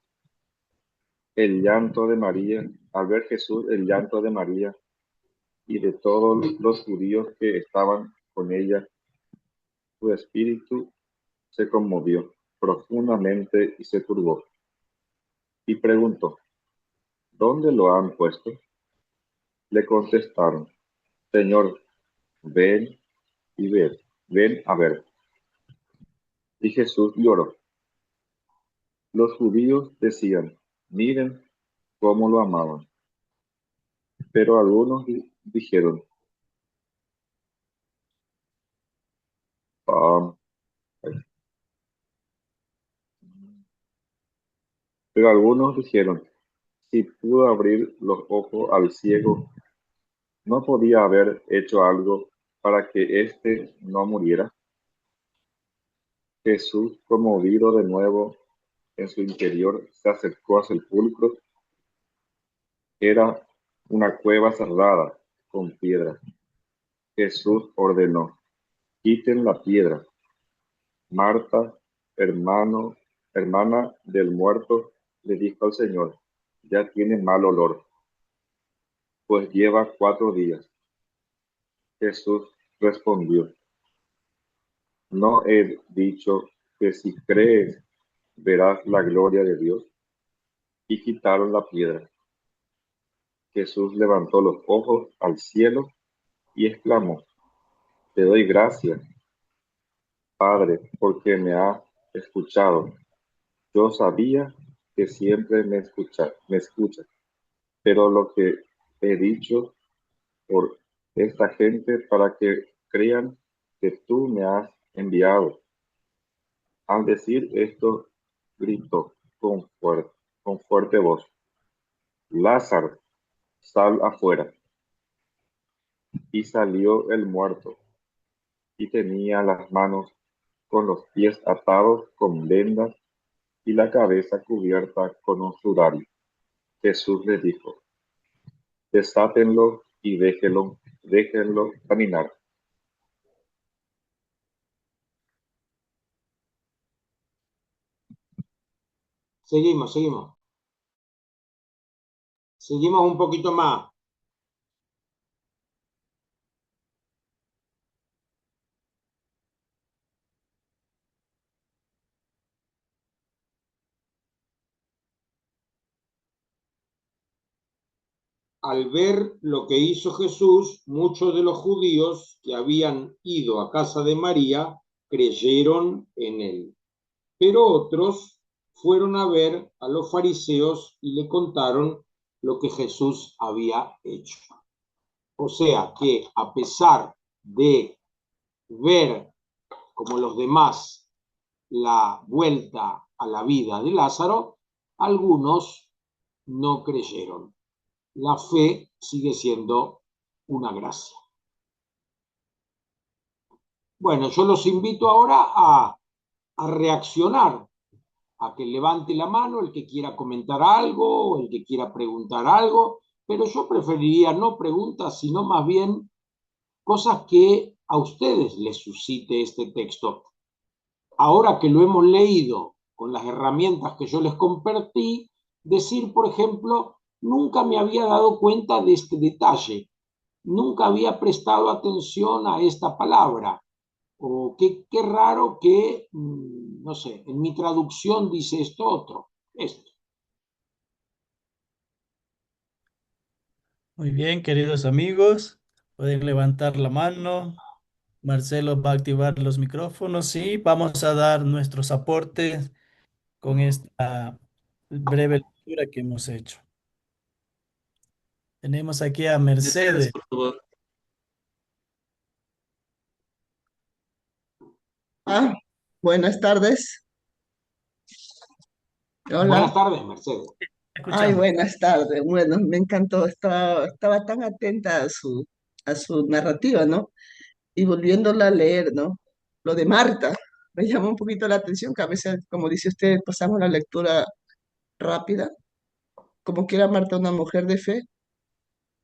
el llanto de María, al ver Jesús el llanto de María y de todos los judíos que estaban con ella, su espíritu se conmovió profundamente y se turbó. Y preguntó: ¿dónde lo han puesto? Le contestaron: Señor, ven y ver, ven a ver. Y Jesús lloró. Los judíos decían: miren cómo lo amaban. Pero algunos dijeron: "Ah, pero algunos dijeron, si pudo abrir los ojos al ciego, ¿no podía haber hecho algo para que éste no muriera?". Jesús, conmovido de nuevo en su interior, se acercó al sepulcro. Era una cueva cerrada con piedra. Jesús ordenó: quiten la piedra. Marta, hermana del muerto, le dijo al Señor: ya tiene mal olor, pues lleva 4 días. Jesús respondió: ¿no he dicho que si crees verás la gloria de Dios? Y quitaron la piedra. Jesús levantó los ojos al cielo y exclamó: te doy gracias, Padre, porque me has escuchado. Yo sabía que siempre me escuchas, pero lo que he dicho por esta gente para que crean que tú me has enviado. Al decir esto, gritó con fuerte voz: Lázaro, sal afuera. Y salió el muerto, y tenía las manos con los pies atados con vendas y la cabeza cubierta con un sudario. Jesús le dijo: desátenlo y déjenlo caminar. Seguimos, seguimos. Seguimos un poquito más. Al ver lo que hizo Jesús, muchos de los judíos que habían ido a casa de María creyeron en él. Pero otros fueron a ver a los fariseos y le contaron lo que Jesús había hecho. O sea que a pesar de ver como los demás la vuelta a la vida de Lázaro, algunos no creyeron. La fe sigue siendo una gracia. Bueno, yo los invito ahora a reaccionar, a que levante la mano el que quiera comentar algo o el que quiera preguntar algo, pero yo preferiría no preguntas, sino más bien cosas que a ustedes les suscite este texto. ahora que lo hemos leído con las herramientas que yo les compartí, decir, por ejemplo, nunca me había dado cuenta de este detalle, nunca había prestado atención a esta palabra, o qué raro que, no sé, en mi traducción dice esto otro, esto. Muy bien, queridos amigos, pueden levantar la mano. Marcelo va a activar los micrófonos y vamos a dar nuestros aportes con esta breve lectura que hemos hecho. Tenemos aquí a Mercedes. Por favor. Buenas tardes. Buenas Hola. tardes, Mercedes. Ay, Escuchamos. buenas tardes. Bueno, me encantó. Estaba tan atenta a su narrativa, ¿no? Y volviéndola a leer, ¿no? Lo de Marta me llamó un poquito la atención, que a veces, como dice usted, pasamos la lectura rápida, como que era Marta una mujer de fe,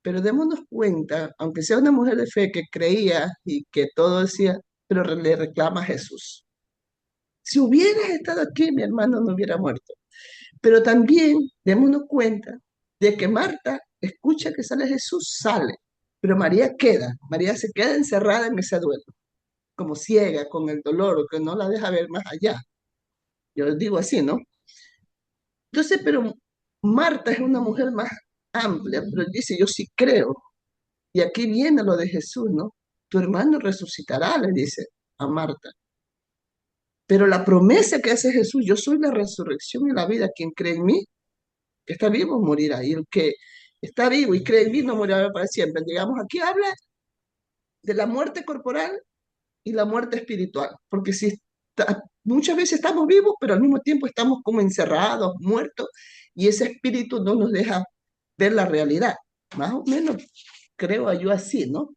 pero démonos cuenta, aunque sea una mujer de fe que creía y que todo decía, pero le reclama a Jesús. Si hubieras estado aquí, mi hermano no hubiera muerto. Pero también démonos cuenta de que Marta escucha que sale Jesús, sale, pero María se queda encerrada en ese duelo, como ciega con el dolor, que no la deja ver más allá. Yo digo así, ¿no? Entonces, pero Marta es una mujer más amplia, pero él dice, yo sí creo. Y aquí viene lo de Jesús, ¿no? Tu hermano resucitará, le dice a Marta. Pero la promesa que hace Jesús, yo soy la resurrección y la vida, quien cree en mí, que está vivo morirá, y el que está vivo y cree en mí no morirá para siempre. Digamos, aquí habla de la muerte corporal y la muerte espiritual, porque si muchas veces estamos vivos, pero al mismo tiempo estamos como encerrados, muertos, y ese espíritu no nos deja ver la realidad. Más o menos creo yo así, ¿no?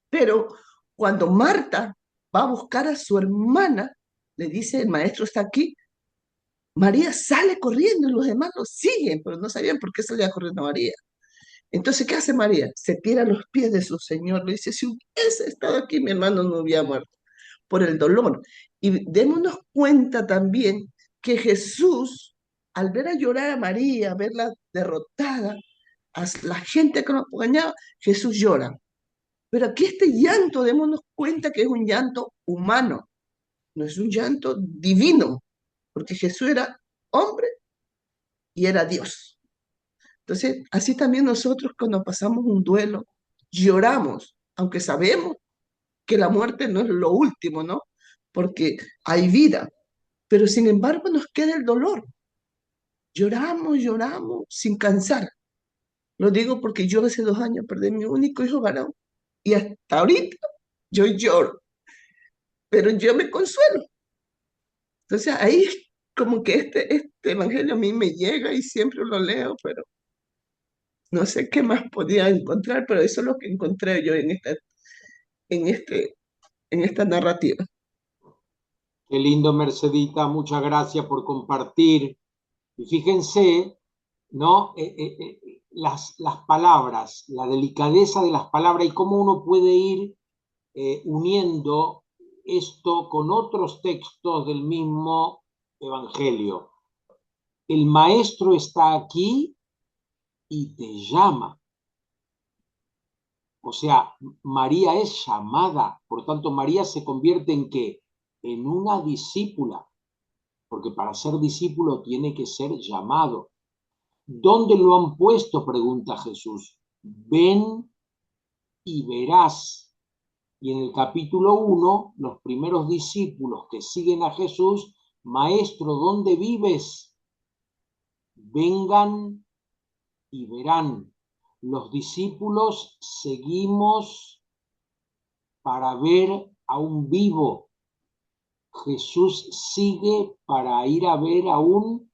Pero cuando Marta va a buscar a su hermana, le dice, el maestro está aquí, María sale corriendo y los demás lo siguen, pero no sabían por qué salía corriendo María. Entonces, ¿qué hace María? Se tira a los pies de su Señor, le dice, si hubiese estado aquí, mi hermano no hubiera muerto por el dolor. Y démonos cuenta también que Jesús, al ver a llorar a María, verla derrotada, a la gente que nos acompañaba, Jesús llora. Pero aquí este llanto, démonos cuenta que es un llanto humano, no es un llanto divino, porque Jesús era hombre y era Dios. Entonces, así también nosotros cuando pasamos un duelo, lloramos, aunque sabemos que la muerte no es lo último, ¿no? Porque hay vida, pero sin embargo nos queda el dolor. Lloramos, lloramos sin cansar. Lo digo porque yo hace 2 años perdí a mi único hijo varón y hasta ahorita yo lloro, pero yo me consuelo. Entonces ahí como que este evangelio a mí me llega y siempre lo leo, pero no sé qué más podía encontrar, pero eso es lo que encontré yo en, este, en esta narrativa. Qué lindo, Mercedita, muchas gracias por compartir. Y fíjense, ¿no? Las palabras, la delicadeza de las palabras y cómo uno puede ir uniendo esto con otros textos del mismo Evangelio. El maestro está aquí y te llama. O sea, María es llamada, por tanto María se convierte en ¿qué? En una discípula, porque para ser discípulo tiene que ser llamado. ¿Dónde lo han puesto? Pregunta Jesús. Ven y verás. Y en el capítulo 1, los primeros discípulos que siguen a Jesús, Maestro, ¿dónde vives? Vengan y verán. Los discípulos seguimos para ver a un vivo. Jesús sigue para ir a ver a un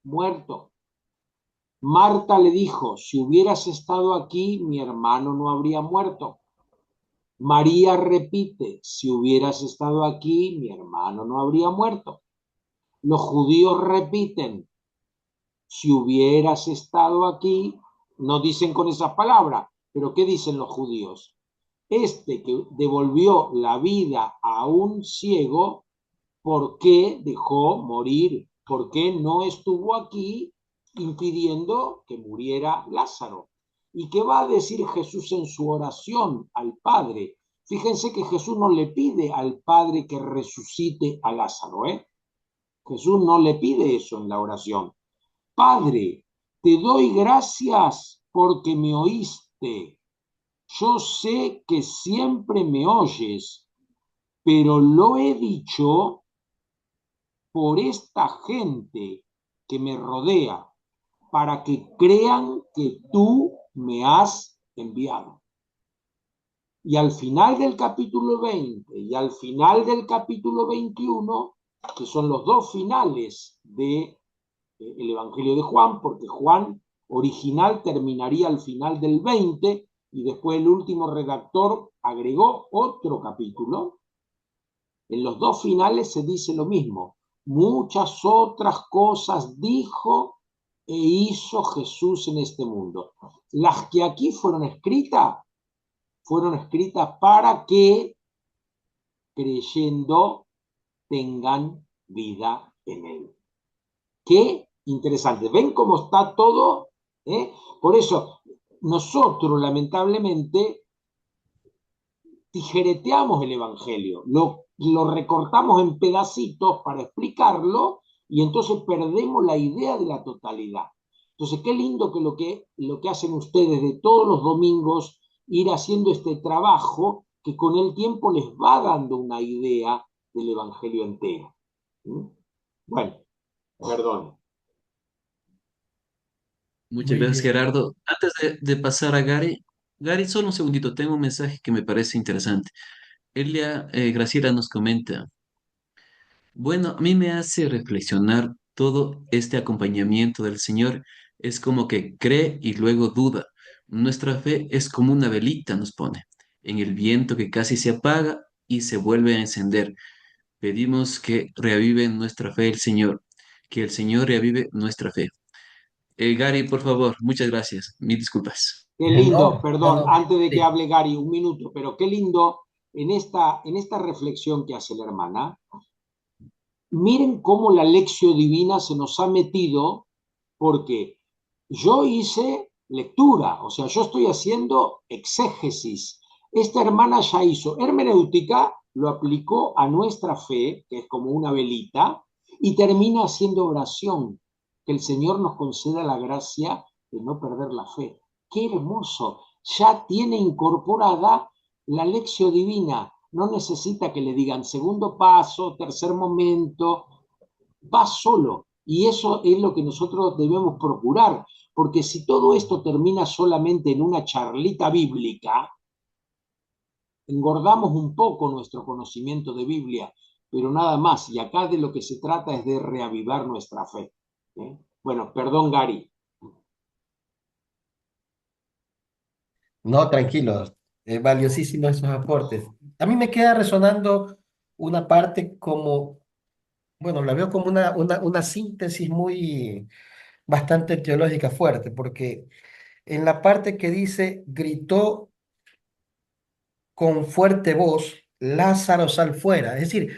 muerto. Marta le dijo, si hubieras estado aquí, mi hermano no habría muerto. María repite, si hubieras estado aquí, mi hermano no habría muerto. Los judíos repiten, si hubieras estado aquí, no dicen con esas palabras, pero ¿qué dicen los judíos? Este que devolvió la vida a un ciego, por qué dejó morir, por qué no estuvo aquí impidiendo que muriera Lázaro. ¿Y qué va a decir Jesús en su oración al Padre? Fíjense que Jesús no le pide al Padre que resucite a Lázaro, ¿eh? Jesús no le pide eso en la oración. Padre, te doy gracias porque me oíste. Yo sé que siempre me oyes, pero lo he dicho por esta gente que me rodea, para que crean que tú me has enviado. Y al final del capítulo 20 y al final del capítulo 21, que son los dos finales de el Evangelio de Juan, porque Juan original terminaría al final del 20 y después el último redactor agregó otro capítulo. En los dos finales se dice lo mismo. Muchas otras cosas dijo e hizo Jesús en este mundo. Las que aquí fueron escritas para que creyendo tengan vida en él. Qué interesante. ¿Ven cómo está todo? ¿Eh? Por eso, nosotros lamentablemente tijereteamos el Evangelio, lo recortamos en pedacitos para explicarlo y entonces perdemos la idea de la totalidad. Entonces, qué lindo que lo que hacen ustedes de todos los domingos, ir haciendo este trabajo que con el tiempo les va dando una idea del Evangelio entero. ¿Mm? Bueno, perdón. Muchas Muy gracias, bien. Gerardo. Antes de pasar a Gary, Gary, solo un segundito, tengo un mensaje que me parece interesante. Elia Graciela nos comenta, bueno, a mí me hace reflexionar todo este acompañamiento del Señor. Es como que cree y luego duda. Nuestra fe es como una velita, nos pone, en el viento que casi se apaga y se vuelve a encender. Pedimos que reavive nuestra fe el Señor, que el Señor reavive nuestra fe. Gary, por favor, muchas gracias. Mil disculpas. Qué lindo, No, no, perdón, no. antes de que Sí. hable Gary, un minuto, pero qué lindo en esta reflexión que hace la hermana. Miren cómo la lección divina se nos ha metido, porque yo hice lectura, o sea, yo estoy haciendo exégesis. Esta hermana ya hizo hermenéutica, lo aplicó a nuestra fe, que es como una velita, y termina haciendo oración, que el Señor nos conceda la gracia de no perder la fe. Qué hermoso, ya tiene incorporada la lección divina, no necesita que le digan segundo paso, tercer momento, va solo. Y eso es lo que nosotros debemos procurar, porque si todo esto termina solamente en una charlita bíblica, engordamos un poco nuestro conocimiento de Biblia, pero nada más. Y acá de lo que se trata es de reavivar nuestra fe. ¿Eh? Bueno, perdón, Gary. No, tranquilos, valiosísimos esos aportes. A mí me queda resonando una parte como, bueno, la veo como una síntesis muy, bastante teológica fuerte, porque en la parte que dice, gritó con fuerte voz, Lázaro sal fuera. Es decir,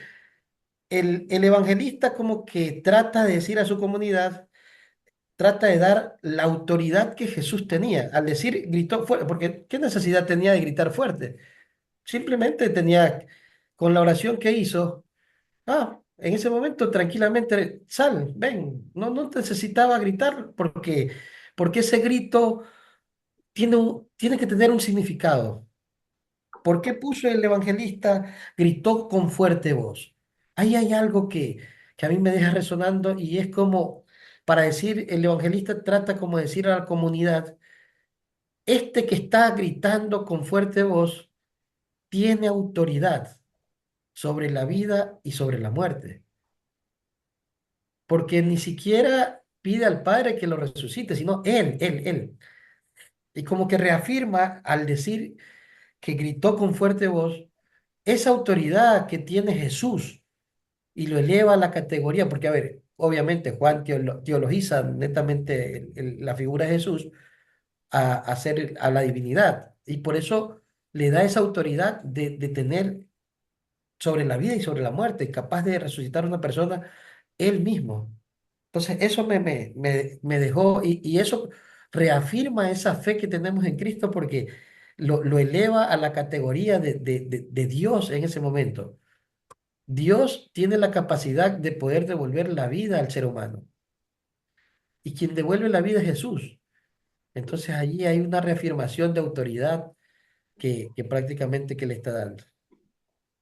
el evangelista como que trata de decir a su comunidad, trata de dar la autoridad que Jesús tenía. Al decir gritó fuerte, porque ¿qué necesidad tenía de gritar fuerte? Simplemente tenía, con la oración que hizo, en ese momento tranquilamente, sal, ven, no necesitaba gritar porque ese grito tiene que tener un significado. ¿Por qué puso el evangelista, gritó con fuerte voz? Ahí hay algo que a mí me deja resonando y es como, para decir, el evangelista trata como decir a la comunidad, este que está gritando con fuerte voz tiene autoridad sobre la vida y sobre la muerte, porque ni siquiera pide al Padre que lo resucite, sino él. Y como que reafirma al decir que gritó con fuerte voz esa autoridad que tiene Jesús y lo eleva a la categoría, porque a ver, obviamente Juan teologiza netamente la figura de Jesús a ser a la divinidad y por eso le da esa autoridad de tener sobre la vida y sobre la muerte, capaz de resucitar a una persona él mismo. Entonces, eso me dejó y eso reafirma esa fe que tenemos en Cristo porque lo eleva a la categoría de Dios en ese momento. Dios tiene la capacidad de poder devolver la vida al ser humano y quien devuelve la vida es Jesús. Entonces, allí hay una reafirmación de autoridad que prácticamente que le está dando.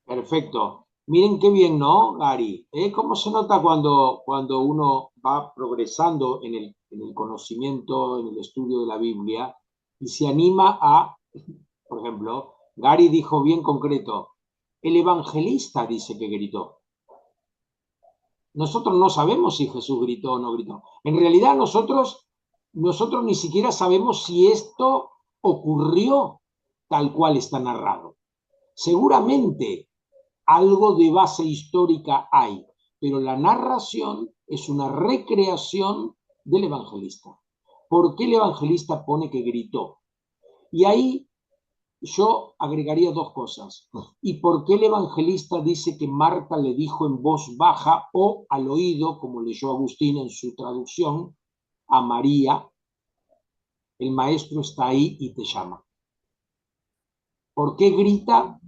Perfecto. Miren qué bien, ¿no, Gary? ¿Cómo se nota cuando uno va progresando en el conocimiento, en el estudio de la Biblia y se anima a, por ejemplo, Gary dijo bien concreto, el evangelista dice que gritó. Nosotros no sabemos si Jesús gritó o no gritó. En realidad nosotros ni siquiera sabemos si esto ocurrió tal cual está narrado. Seguramente algo de base histórica hay, pero la narración es una recreación del evangelista. ¿Por qué el evangelista pone que gritó? Y ahí yo agregaría dos cosas. ¿Y por qué el evangelista dice que Marta le dijo en voz baja o al oído, como leyó Agustín en su traducción, a María, el maestro está ahí y te llama? ¿Por qué grita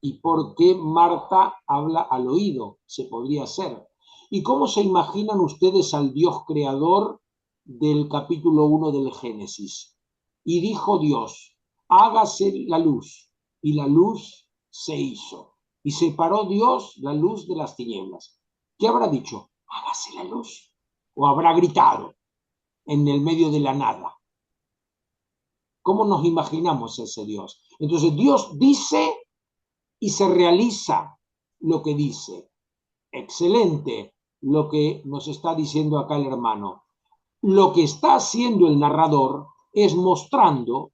y por qué Marta habla al oído? Se podría hacer. ¿Y cómo se imaginan ustedes al Dios creador del capítulo 1 del Génesis? Y dijo Dios, hágase la luz, y la luz se hizo. Y separó Dios la luz de las tinieblas. ¿Qué habrá dicho? Hágase la luz. ¿O habrá gritado en el medio de la nada? ¿Cómo nos imaginamos ese Dios? Entonces Dios dice y se realiza lo que dice. Excelente lo que nos está diciendo acá el hermano. Lo que está haciendo el narrador es mostrando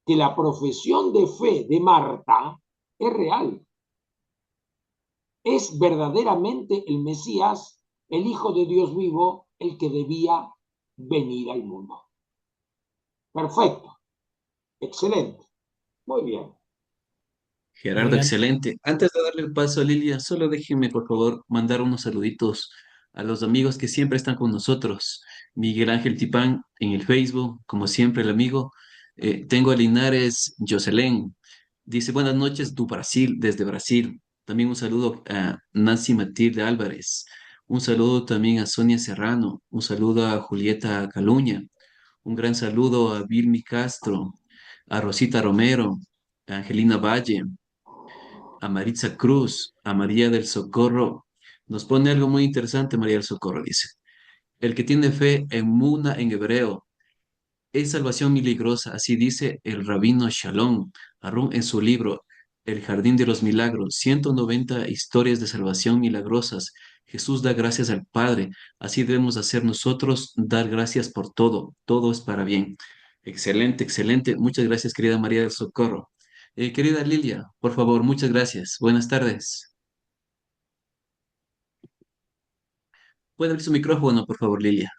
que la profesión de fe de Marta es real. Es verdaderamente el Mesías, el Hijo de Dios vivo, el que debía venir al mundo. Perfecto. Excelente. Muy bien. Gerardo, Bien, excelente. Antes de darle el paso a Lilia, solo déjenme por favor mandar unos saluditos a los amigos que siempre están con nosotros. Miguel Ángel Tipán en el Facebook, como siempre el amigo. Tengo a Linares Jocelyn. Dice, buenas noches, du Brasil, desde Brasil. También un saludo a Nancy Matilde Álvarez. Un saludo también a Sonia Serrano. Un saludo a Julieta Caluña. Un gran saludo a Vilmi Castro, a Rosita Romero, a Angelina Valle, a Maritza Cruz, a María del Socorro. Nos pone algo muy interesante, María del Socorro dice. El que tiene fe en Muna en hebreo es salvación milagrosa, así dice el rabino Shalom Arum en su libro El Jardín de los Milagros, 190 historias de salvación milagrosas. Jesús da gracias al Padre, así debemos hacer nosotros, dar gracias por todo, todo es para bien. Excelente, excelente. Muchas gracias, querida María del Socorro. Querida Lilia, por favor, muchas gracias. Buenas tardes. ¿Puede abrir su micrófono, por favor, Lilia?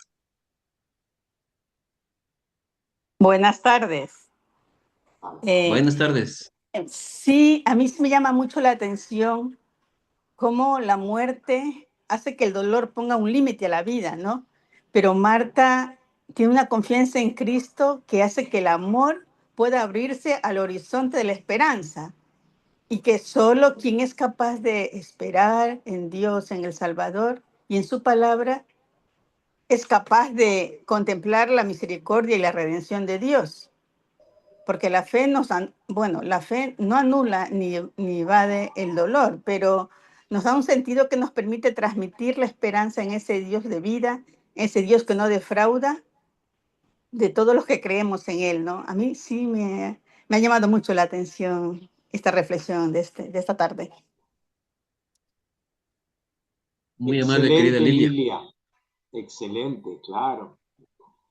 Buenas tardes. Eh, Buenas tardes. sí, a mí sí me llama mucho la atención cómo la muerte hace que el dolor ponga un límite a la vida, ¿no? Pero Marta tiene una confianza en Cristo que hace que el amor pueda abrirse al horizonte de la esperanza y que solo quien es capaz de esperar en Dios, en el Salvador y en su palabra, es capaz de contemplar la misericordia y la redención de Dios. Porque la fe bueno, la fe no anula ni evade el dolor, pero nos da un sentido que nos permite transmitir la esperanza en ese Dios de vida, ese Dios que no defrauda de todos los que creemos en Él, ¿no? A mí sí me ha llamado mucho la atención esta reflexión de esta tarde. Muy amable, querida Excelente, Lilia. Lilia. Excelente, claro.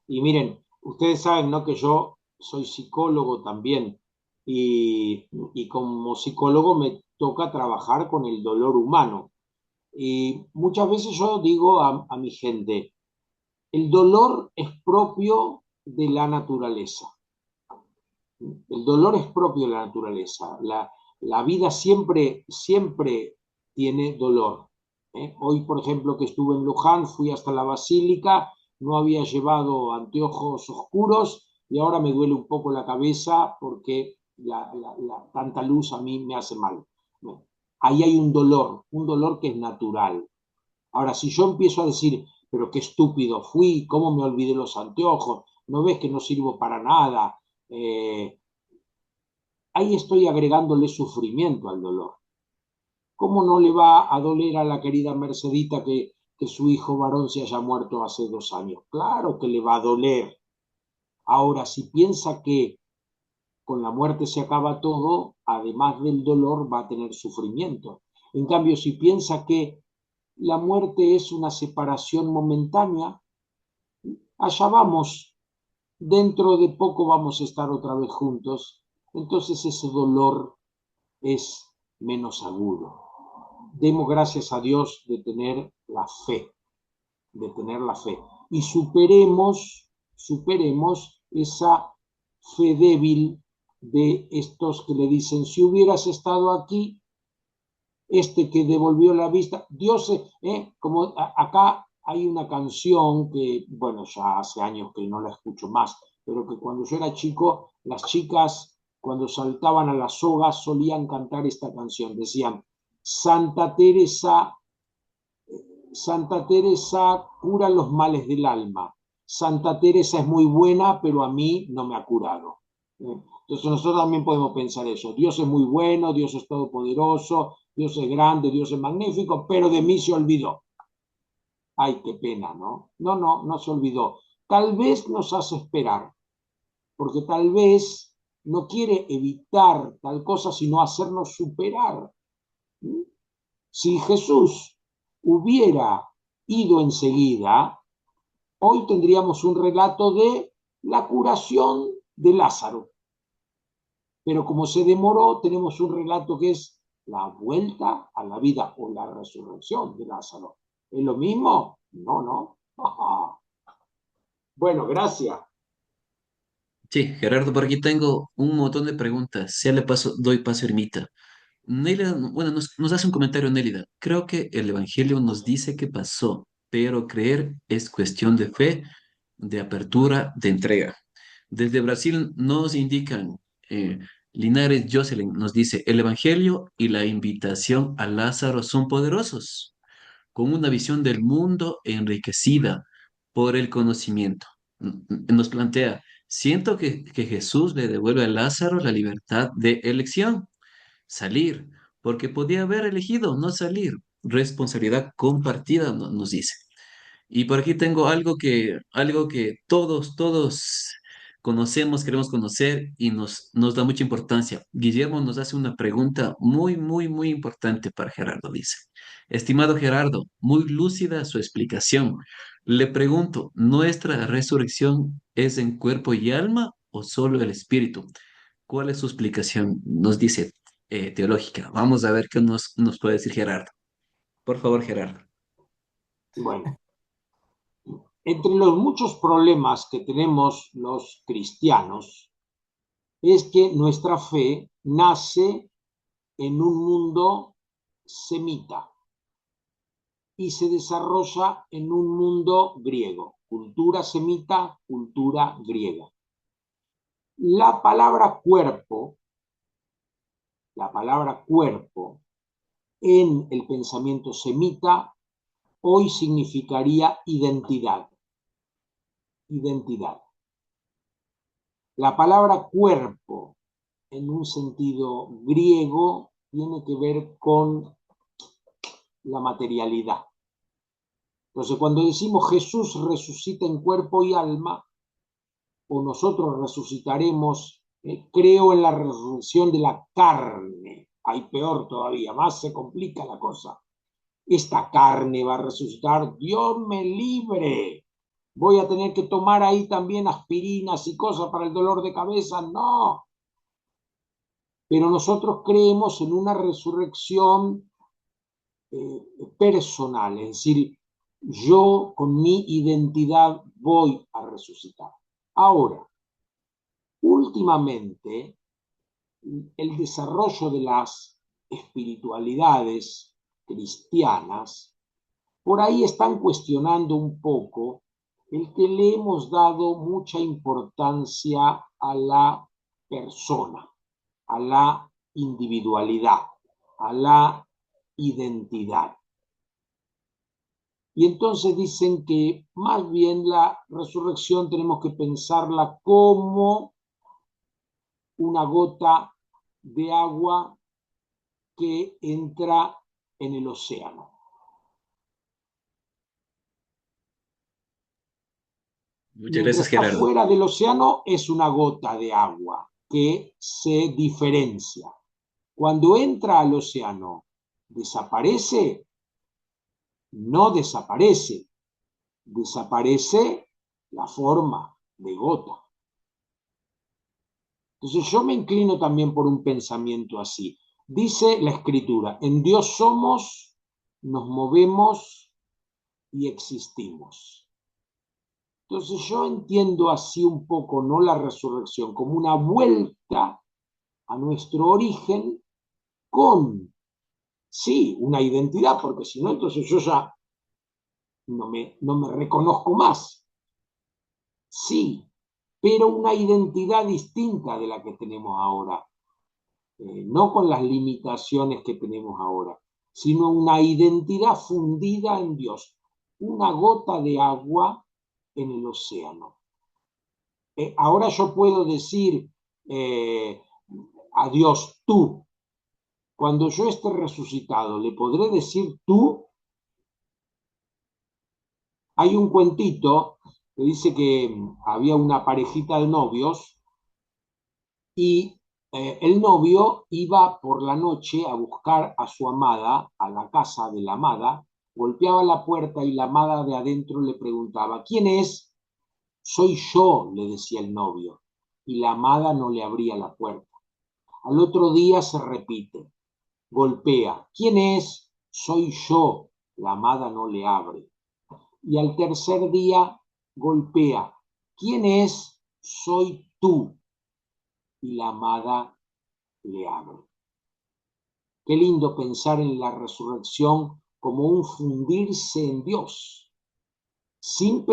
Y miren, ustedes saben, ¿no? Que yo soy psicólogo también y como psicólogo me toca trabajar con el dolor humano. Y muchas veces yo digo a mi gente, el dolor es propio de la naturaleza. El dolor es propio de la naturaleza. La vida siempre, siempre tiene dolor. Hoy, por ejemplo, que estuve en Luján, fui hasta la basílica, no había llevado anteojos oscuros y ahora me duele un poco la cabeza porque tanta luz a mí me hace mal. Ahí hay un dolor que es natural. Ahora, si yo empiezo a decir, pero qué estúpido fui, cómo me olvidé los anteojos, no ves que no sirvo para nada, ahí estoy agregándole sufrimiento al dolor. ¿Cómo no le va a doler a la querida Mercedita que su hijo varón se haya muerto hace 2 años? Claro que le va a doler. Ahora, si piensa que con la muerte se acaba todo, además del dolor va a tener sufrimiento. En cambio, si piensa que la muerte es una separación momentánea, allá vamos, dentro de poco vamos a estar otra vez juntos, entonces ese dolor es menos agudo. Demos gracias a Dios de tener la fe, y superemos esa fe débil de estos que le dicen, si hubieras estado aquí, que devolvió la vista, Dios, como acá hay una canción que, bueno, ya hace años que no la escucho más, pero que cuando yo era chico, las chicas, cuando saltaban a la soga, solían cantar esta canción, decían, Santa Teresa, Santa Teresa cura los males del alma. Santa Teresa es muy buena, pero a mí no me ha curado. Entonces nosotros también podemos pensar eso. Dios es muy bueno, Dios es todopoderoso, Dios es grande, Dios es magnífico, pero de mí se olvidó. Ay, qué pena, ¿no? No se olvidó. Tal vez nos hace esperar, porque tal vez no quiere evitar tal cosa, sino hacernos superar. Si Jesús hubiera ido enseguida, hoy tendríamos un relato de la curación de Lázaro. Pero como se demoró, tenemos un relato que es la vuelta a la vida o la resurrección de Lázaro. ¿Es lo mismo? No. Bueno, gracias. Sí, Gerardo, por aquí tengo un montón de preguntas. Ya le paso, doy paso a Ermita. Nélida, bueno, nos hace un comentario, Nélida. Creo que el Evangelio nos dice qué pasó, pero creer es cuestión de fe, de apertura, de entrega. Desde Brasil nos indican, eh, Linares Jocelyn nos dice, el Evangelio y la invitación a Lázaro son poderosos, con una visión del mundo enriquecida por el conocimiento. Nos plantea, siento que Jesús le devuelve a Lázaro la libertad de elección, salir, porque podía haber elegido no salir. Responsabilidad compartida, nos dice. Y por aquí tengo algo que todos conocemos, queremos conocer y nos da mucha importancia. Guillermo nos hace una pregunta muy importante para Gerardo, dice. Estimado Gerardo, muy lúcida su explicación. Le pregunto, ¿nuestra resurrección es en cuerpo y alma o solo el espíritu? ¿Cuál es su explicación? Nos dice teológica. Vamos a ver qué nos puede decir Gerardo. Por favor, Gerardo. Bueno, entre los muchos problemas que tenemos los cristianos es que nuestra fe nace en un mundo semita y se desarrolla en un mundo griego, cultura semita, cultura griega. La palabra cuerpo en el pensamiento semita hoy significaría identidad. La palabra cuerpo en un sentido griego tiene que ver con la materialidad. Entonces, cuando decimos Jesús resucita en cuerpo y alma, o nosotros resucitaremos, creo en la resurrección de la carne. Hay peor todavía, más se complica la cosa. Esta carne va a resucitar, Dios me libre. Voy a tener que tomar ahí también aspirinas y cosas para el dolor de cabeza. No. Pero nosotros creemos en una resurrección personal, es decir, yo con mi identidad voy a resucitar. Ahora, últimamente el desarrollo de las espiritualidades cristianas, por ahí están cuestionando un poco el que le hemos dado mucha importancia a la persona, a la individualidad, a la identidad. Y entonces dicen que más bien la resurrección tenemos que pensarla como una gota de agua que entra en el océano. Muchas Mientras gracias, está Gerardo. fuera del océano es una gota de agua que se diferencia. Cuando entra al océano, ¿desaparece? No desaparece. Desaparece la forma de gota. Entonces yo me inclino también por un pensamiento así. Dice la Escritura, en Dios somos, nos movemos y existimos. Entonces yo entiendo así un poco, no la resurrección, como una vuelta a nuestro origen con, sí, una identidad, porque si no, entonces yo ya no me reconozco más. Sí, pero una identidad distinta de la que tenemos ahora. No con las limitaciones que tenemos ahora, sino una identidad fundida en Dios, una gota de agua en el océano. Ahora yo puedo decir a Dios, tú, cuando yo esté resucitado, ¿le podré decir tú? Hay un cuentito que dice que había una parejita de novios y el novio iba por la noche a buscar a su amada, a la casa de la amada, golpeaba la puerta y la amada de adentro le preguntaba, ¿quién es? Soy yo, le decía el novio, y la amada no le abría la puerta. Al otro día se repite, golpea, ¿quién es? Soy yo, la amada no le abre. Y al tercer día golpea, ¿quién es? Soy tú, y la amada le abre. Qué lindo pensar en la resurrección como un fundirse en Dios, sin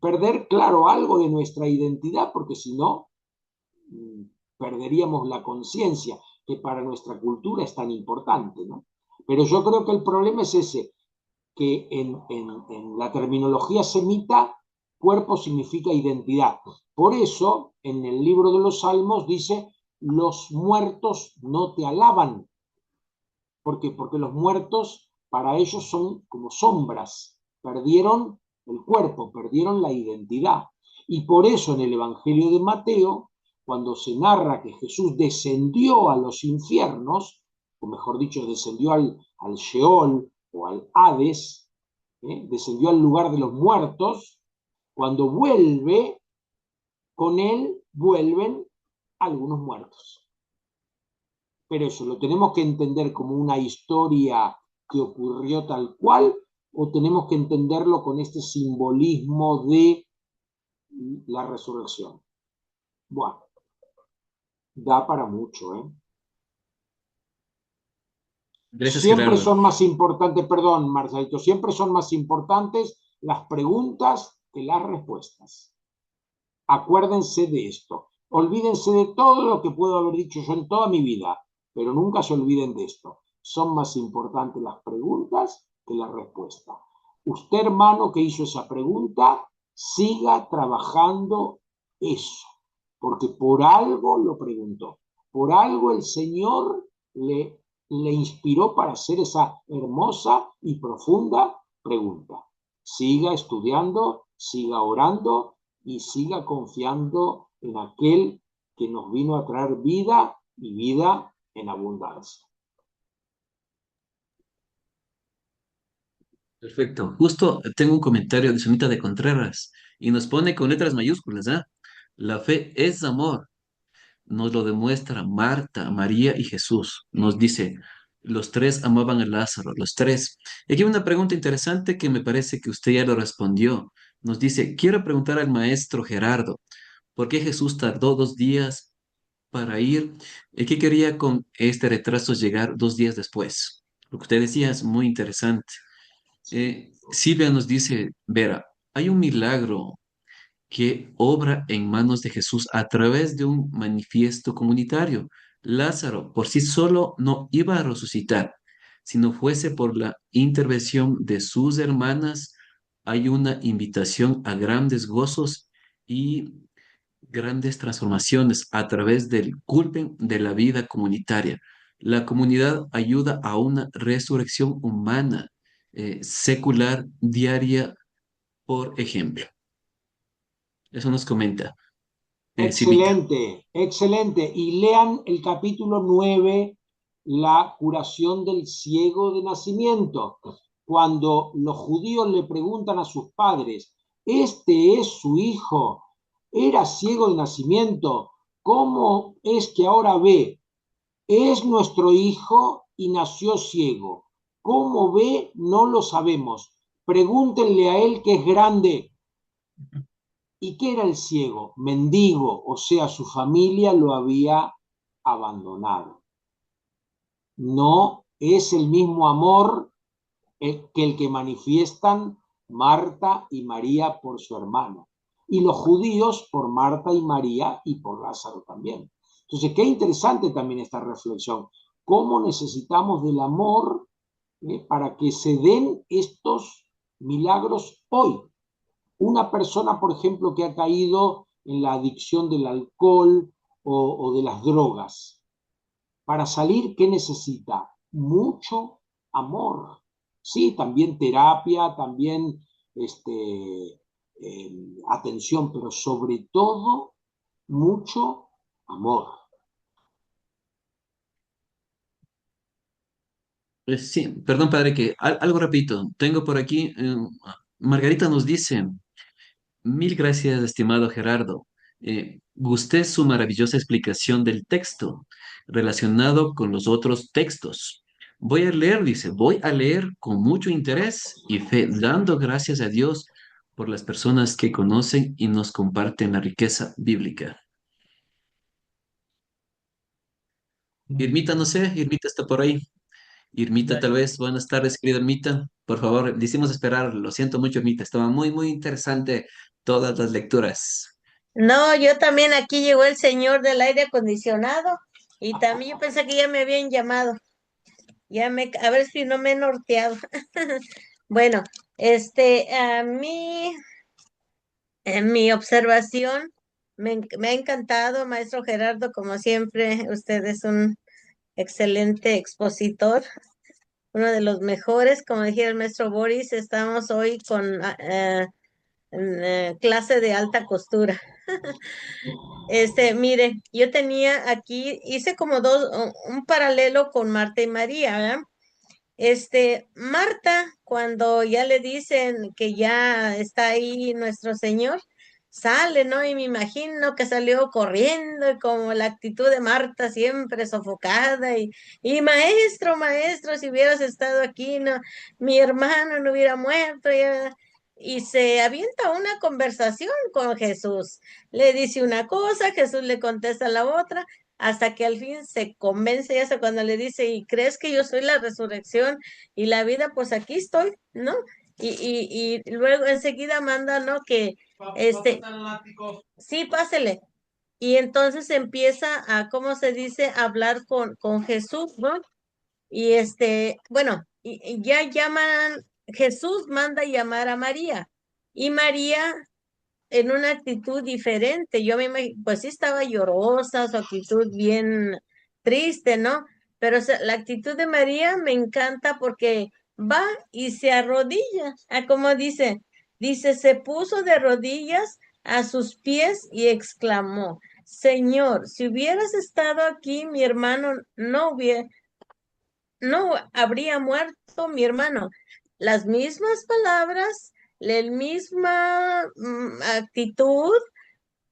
perder, claro, algo de nuestra identidad, porque si no, perderíamos la conciencia, que para nuestra cultura es tan importante, ¿no? Pero yo creo que el problema es ese, que en la terminología semita, cuerpo significa identidad. Por eso, en el libro de los Salmos dice, los muertos no te alaban. ¿Por qué? Porque los muertos para ellos son como sombras, perdieron el cuerpo, perdieron la identidad. Y por eso en el Evangelio de Mateo, cuando se narra que Jesús descendió a los infiernos, o mejor dicho, descendió al Sheol o al Hades, descendió al lugar de los muertos, cuando vuelve, con él vuelven algunos muertos. Pero eso, ¿lo tenemos que entender como una historia que ocurrió tal cual o tenemos que entenderlo con este simbolismo de la resurrección? Bueno, da para mucho, ¿eh? Gracias, Siempre Gerardo. son más importantes, perdón, Marcelito, siempre son más importantes las preguntas que las respuestas. Acuérdense de esto. Olvídense de todo lo que puedo haber dicho yo en toda mi vida, pero nunca se olviden de esto. Son más importantes las preguntas que la respuesta. Usted, hermano, que hizo esa pregunta, siga trabajando eso, porque por algo lo preguntó. Por algo el Señor le inspiró para hacer esa hermosa y profunda pregunta. Siga estudiando, siga orando y siga confiando en aquel que nos vino a traer vida y vida en abundancia. Perfecto. Justo tengo un comentario de Sunita de Contreras y nos pone con letras mayúsculas, ¿ah? La fe es amor. Nos lo demuestra Marta, María y Jesús. Nos dice, los tres amaban a Lázaro, los tres. Y aquí hay una pregunta interesante que me parece que usted ya lo respondió. Nos dice, quiero preguntar al maestro Gerardo, ¿por qué Jesús tardó 2 días para ir. ¿Qué quería con este retraso llegar 2 días después? Lo que usted decía es muy interesante. Silvia nos dice, Vera, hay un milagro que obra en manos de Jesús a través de un manifiesto comunitario. Lázaro por sí solo no iba a resucitar, si no fuese por la intervención de sus hermanas. Hay una invitación a grandes gozos y grandes transformaciones a través del culto de la vida comunitaria. La comunidad ayuda a una resurrección humana, secular, diaria, por ejemplo. Eso nos comenta Silvita. Excelente, excelente. Y lean el capítulo 9, la curación del ciego de nacimiento. Cuando los judíos le preguntan a sus padres, este es su hijo, era ciego de nacimiento, ¿cómo es que ahora ve? Es nuestro hijo y nació ciego. ¿Cómo ve? No lo sabemos. Pregúntenle a él que es grande. ¿Y qué era el ciego? Mendigo, o sea, su familia lo había abandonado. No es el mismo amor que el que manifiestan Marta y María por su hermano. Y los judíos por Marta y María y por Lázaro también. Entonces, qué interesante también esta reflexión. ¿Cómo necesitamos del amor para que se den estos milagros hoy? Una persona, por ejemplo, que ha caído en la adicción del alcohol o de las drogas, para salir, ¿qué necesita? Mucho amor. Sí, también terapia, también atención, pero sobre todo mucho amor. Sí, perdón, padre, que algo repito. Tengo por aquí, Margarita nos dice, mil gracias, estimado Gerardo. Gusté su maravillosa explicación del texto relacionado con los otros textos. Voy a leer, dice, voy a leer con mucho interés y fe, dando gracias a Dios por las personas que conocen y nos comparten la riqueza bíblica. Irmita, no sé, Irmita está por ahí. Irmita, tal vez, buenas tardes, querida Irmita. Por favor, le hicimos esperar, lo siento mucho, Irmita. Estaba muy, muy interesante todas las lecturas. No, yo también aquí llegó el señor del aire acondicionado y también yo pensé que ya me habían llamado. A ver si no me he norteado. Bueno, a mí, en mi observación, me ha encantado, maestro Gerardo, como siempre, usted es un excelente expositor, uno de los mejores, como dijera el maestro Boris, estamos hoy con clase de alta costura. Mire, yo tenía aquí, hice como un paralelo con Marta y María, ¿verdad? Marta, cuando ya le dicen que ya está ahí nuestro Señor, sale, ¿no? Y me imagino que salió corriendo y como la actitud de Marta siempre sofocada y maestro, maestro, si hubieras estado aquí, no, mi hermano no hubiera muerto, ya. Y se avienta una conversación con Jesús. Le dice una cosa, Jesús le contesta la otra, hasta que al fin se convence, ya sé cuando le dice, ¿y crees que yo soy la resurrección y la vida? Pues aquí estoy, ¿no? Y luego enseguida manda, ¿no? Que sí, pásele. Y entonces empieza a, ¿cómo se dice?, a hablar con Jesús, ¿no? Y bueno, y ya llaman, Jesús manda llamar a María. Y María en una actitud diferente. Yo me imagino, pues sí estaba llorosa, su actitud bien triste, ¿no? Pero la actitud de María me encanta porque va y se arrodilla, como dice, se puso de rodillas a sus pies y exclamó, Señor, si hubieras estado aquí, mi hermano no habría muerto mi hermano. Las mismas palabras, la misma actitud,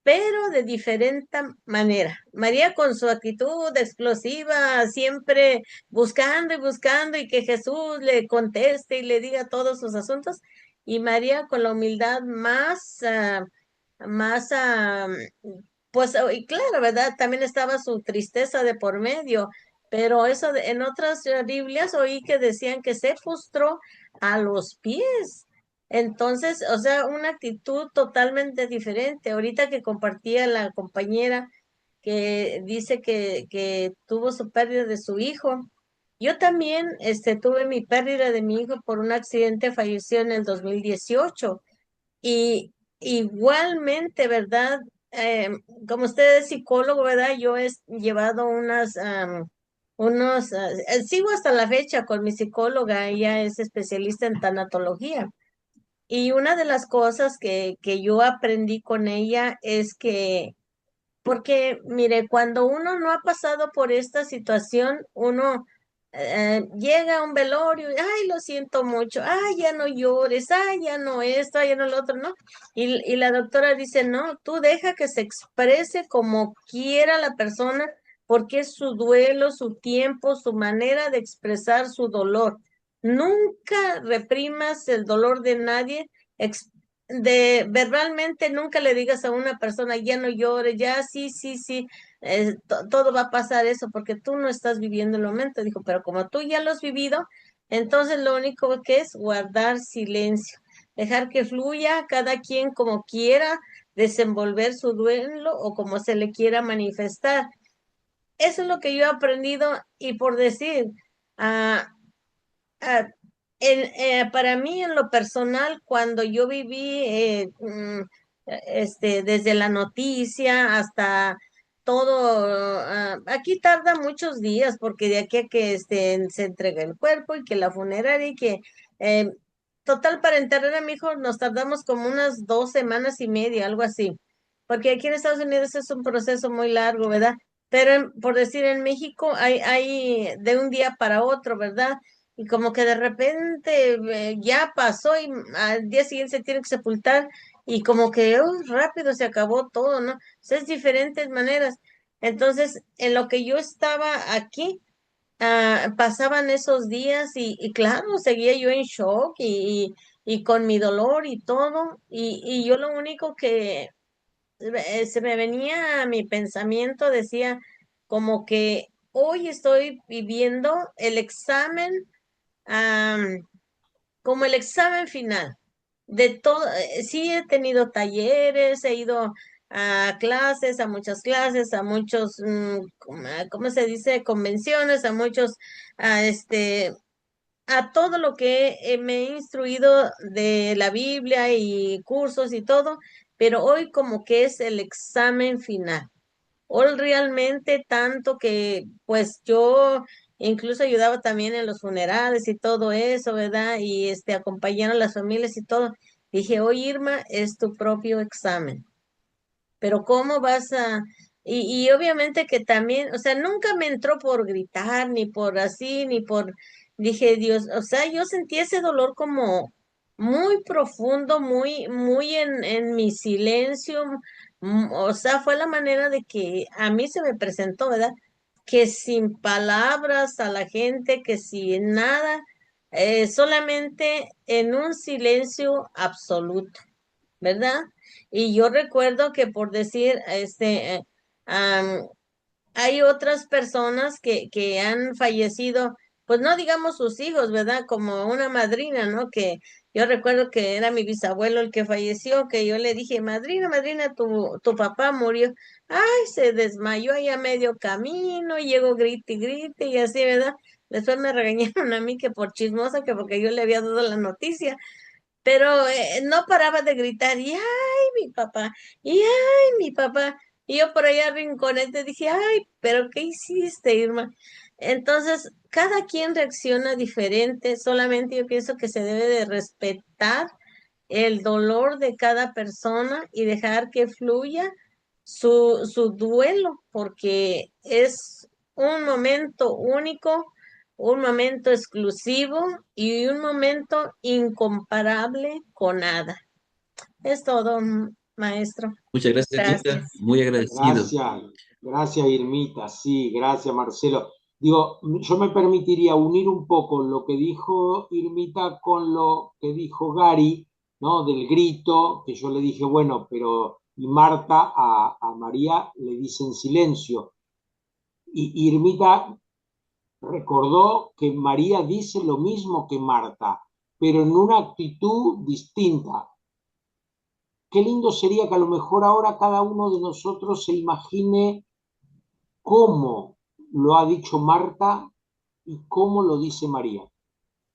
pero de diferente manera. María con su actitud explosiva, siempre buscando y buscando y que Jesús le conteste y le diga todos sus asuntos. Y María con la humildad más pues, y claro, ¿verdad? También estaba su tristeza de por medio, pero eso en otras Biblias oí que decían que se frustró a los pies. Entonces, o sea, una actitud totalmente diferente. Ahorita que compartía la compañera que dice que tuvo su pérdida de su hijo. Yo también tuve mi pérdida de mi hijo por un accidente, falleció en el 2018. Y igualmente, ¿verdad? Como usted es psicólogo, ¿verdad? Yo he llevado sigo hasta la fecha con mi psicóloga, ella es especialista en tanatología. Y una de las cosas que yo aprendí con ella es que porque, mire, cuando uno no ha pasado por esta situación, uno llega a un velorio, y, ay, lo siento mucho, ay, ya no llores, ay, ya no esto, ay, ya no lo otro, ¿no? Y la doctora dice, no, tú deja que se exprese como quiera la persona, porque es su duelo, su tiempo, su manera de expresar su dolor. Nunca reprimas el dolor de nadie, verbalmente nunca le digas a una persona, ya no llores, ya sí, sí, sí, todo va a pasar eso porque tú no estás viviendo el momento. Dijo, pero como tú ya lo has vivido, entonces lo único que es guardar silencio, dejar que fluya cada quien como quiera desenvolver su duelo o como se le quiera manifestar. Eso es lo que yo he aprendido y por decir, ah, Ah, para mí, en lo personal, cuando yo viví desde la noticia hasta todo, aquí tarda muchos días, porque de aquí a que se entrega el cuerpo y que la funeraria y que, eh, total, para enterrar a mi hijo nos tardamos como unas 2 semanas y media, algo así, porque aquí en Estados Unidos es un proceso muy largo, ¿verdad? Pero por decir, en México hay de un día para otro, ¿verdad? Y como que de repente ya pasó y al día siguiente se tiene que sepultar y como que rápido se acabó todo, ¿no? O sea, es diferentes maneras. Entonces, en lo que yo estaba aquí, pasaban esos días y claro, seguía yo en shock y con mi dolor y todo. Y yo lo único que se me venía a mi pensamiento, decía como que hoy estoy viviendo el examen, am, como el examen final de todo. Sí he tenido talleres, he ido a clases, a muchas clases, a muchos, ¿cómo se dice? Convenciones, a muchos, a a todo lo que me he instruido de la Biblia y cursos y todo, pero hoy como que es el examen final. O realmente tanto que pues yo incluso ayudaba también en los funerales y todo eso, ¿verdad? Y acompañar a las familias y todo. Dije, oye, Irma, es tu propio examen, pero ¿cómo vas a...? Y obviamente que también, o sea, nunca me entró por gritar, ni por así, ni por... Dije, Dios, o sea, yo sentí ese dolor como muy profundo, muy, muy en mi silencio. O sea, fue la manera de que a mí se me presentó, ¿verdad? Que sin palabras a la gente, que sin nada, solamente en un silencio absoluto, ¿verdad? Y yo recuerdo que por decir, am, hay otras personas que han fallecido, pues no digamos sus hijos, ¿verdad? Como una madrina, ¿no? Que yo recuerdo que era mi bisabuelo el que falleció, que yo le dije, madrina, madrina, tu papá murió. Ay, se desmayó ahí a medio camino, y llegó grite y grite y así, ¿verdad? Después me regañaron a mí que por chismosa, que porque yo le había dado la noticia, pero no paraba de gritar, y ay, mi papá, y ay, mi papá. Y yo por allá rinconete dije, ay, pero ¿qué hiciste, Irma? Entonces, cada quien reacciona diferente, solamente yo pienso que se debe de respetar el dolor de cada persona y dejar que fluya su duelo, porque es un momento único, un momento exclusivo y un momento incomparable con nada. Es todo, maestro. Muchas gracias, Anita. Gracias. Muy agradecido. Gracias, gracias Irmita, sí, gracias Marcelo. Digo, yo me permitiría unir un poco lo que dijo Irmita con lo que dijo Gary, ¿no? Del grito, que yo le dije, bueno, pero y Marta a María le dice en silencio. Y Irmita recordó que María dice lo mismo que Marta, pero en una actitud distinta. Qué lindo sería que a lo mejor ahora cada uno de nosotros se imagine cómo lo ha dicho Marta y cómo lo dice María. O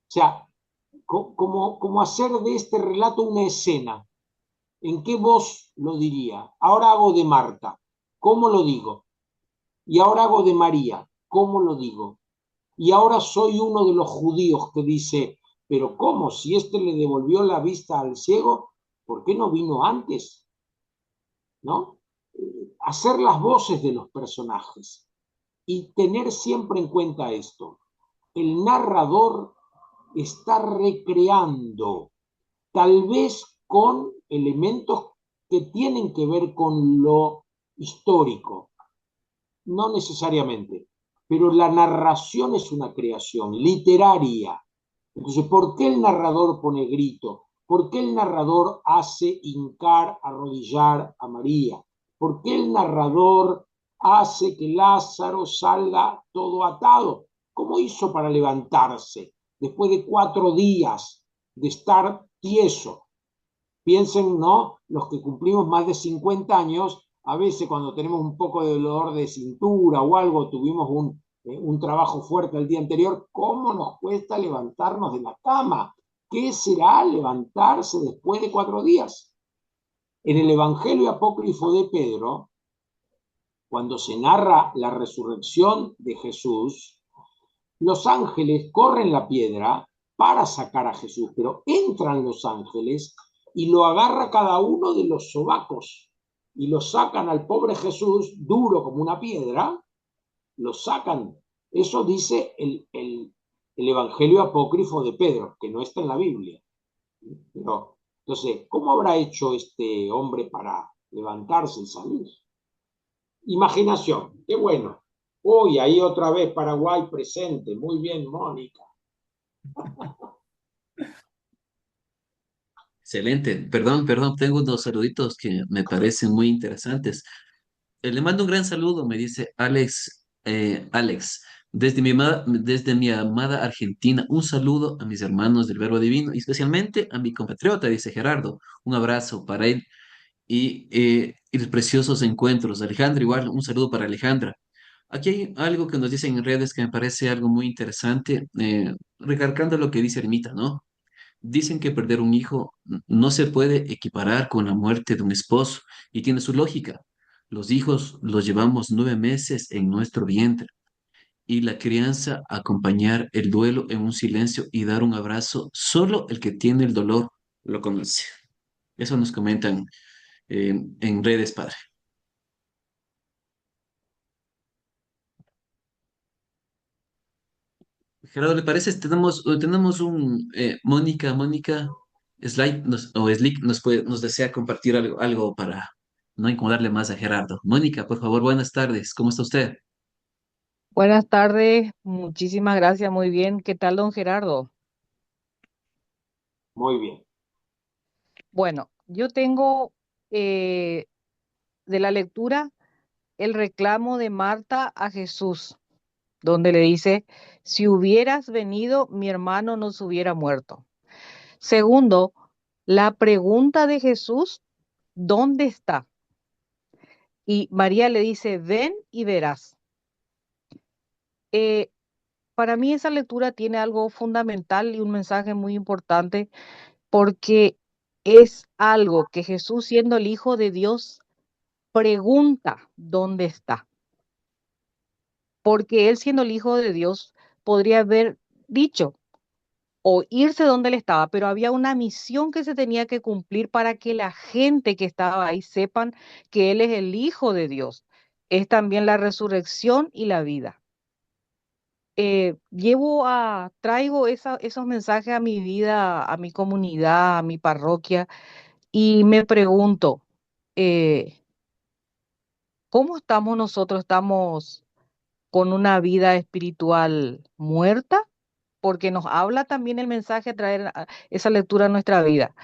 sea, como hacer de este relato una escena. ¿En qué voz lo diría? Ahora hago de Marta, ¿cómo lo digo? Y ahora hago de María, ¿cómo lo digo? Y ahora soy uno de los judíos que dice, pero ¿cómo? Si este le devolvió la vista al ciego, ¿por qué no vino antes? ¿No? Hacer las voces de los personajes y tener siempre en cuenta esto. El narrador está recreando, tal vez con elementos que tienen que ver con lo histórico, no necesariamente, pero la narración es una creación literaria. Entonces, ¿por qué el narrador pone grito? ¿Por qué el narrador hace hincar, arrodillar a María? ¿Por qué el narrador hace que Lázaro salga todo atado? ¿Cómo hizo para levantarse después de 4 días de estar tieso? Piensen, ¿no? Los que cumplimos más de 50 años, a veces cuando tenemos un poco de dolor de cintura o algo, tuvimos un trabajo fuerte el día anterior, ¿cómo nos cuesta levantarnos de la cama? ¿Qué será levantarse después de 4 días? En el Evangelio apócrifo de Pedro, cuando se narra la resurrección de Jesús, los ángeles corren la piedra para sacar a Jesús, pero entran los ángeles y lo agarra cada uno de los sobacos y lo sacan al pobre Jesús, duro como una piedra, lo sacan. Eso dice el Evangelio apócrifo de Pedro, que no está en la Biblia. Pero, entonces, ¿cómo habrá hecho este hombre para levantarse y salir? Imaginación, qué bueno. Uy, ahí otra vez Paraguay presente. Muy bien, Mónica. Excelente. Perdón, tengo unos saluditos que me parecen muy interesantes. Le mando un gran saludo, me dice Alex, desde mi amada Argentina, un saludo a mis hermanos del Verbo Divino y especialmente a mi compatriota, dice Gerardo. Un abrazo para él y los preciosos encuentros. Alejandra, igual, un saludo para Alejandra. Aquí hay algo que nos dicen en redes que me parece algo muy interesante, recalcando lo que dice Ermita, ¿no? Dicen que perder un hijo no se puede equiparar con la muerte de un esposo y tiene su lógica. Los hijos los llevamos 9 meses en nuestro vientre y la crianza, acompañar el duelo en un silencio y dar un abrazo, solo el que tiene el dolor lo conoce. Eso nos comentan en redes, padre. Gerardo, ¿le parece? Tenemos un Mónica, Slide o Slick nos desea compartir algo para no incomodarle más a Gerardo. Mónica, por favor, buenas tardes. ¿Cómo está usted? Buenas tardes, muchísimas gracias, muy bien. ¿Qué tal, don Gerardo? Muy bien. Bueno, yo tengo de la lectura el reclamo de Marta a Jesús, donde le dice, si hubieras venido, mi hermano no se hubiera muerto. Segundo, la pregunta de Jesús, ¿dónde está? Y María le dice, ven y verás. Eh, para mí esa lectura tiene algo fundamental y un mensaje muy importante porque es algo que Jesús, siendo el Hijo de Dios, pregunta dónde está. Porque él, siendo el Hijo de Dios, podría haber dicho o irse donde él estaba, pero había una misión que se tenía que cumplir para que la gente que estaba ahí sepan que él es el Hijo de Dios. Es también la resurrección y la vida. Traigo esos mensajes a mi vida, a mi comunidad, a mi parroquia, y me pregunto, eh, ¿cómo estamos nosotros? ¿Estamos con una vida espiritual muerta? Porque nos habla también el mensaje a traer esa lectura a nuestra vida.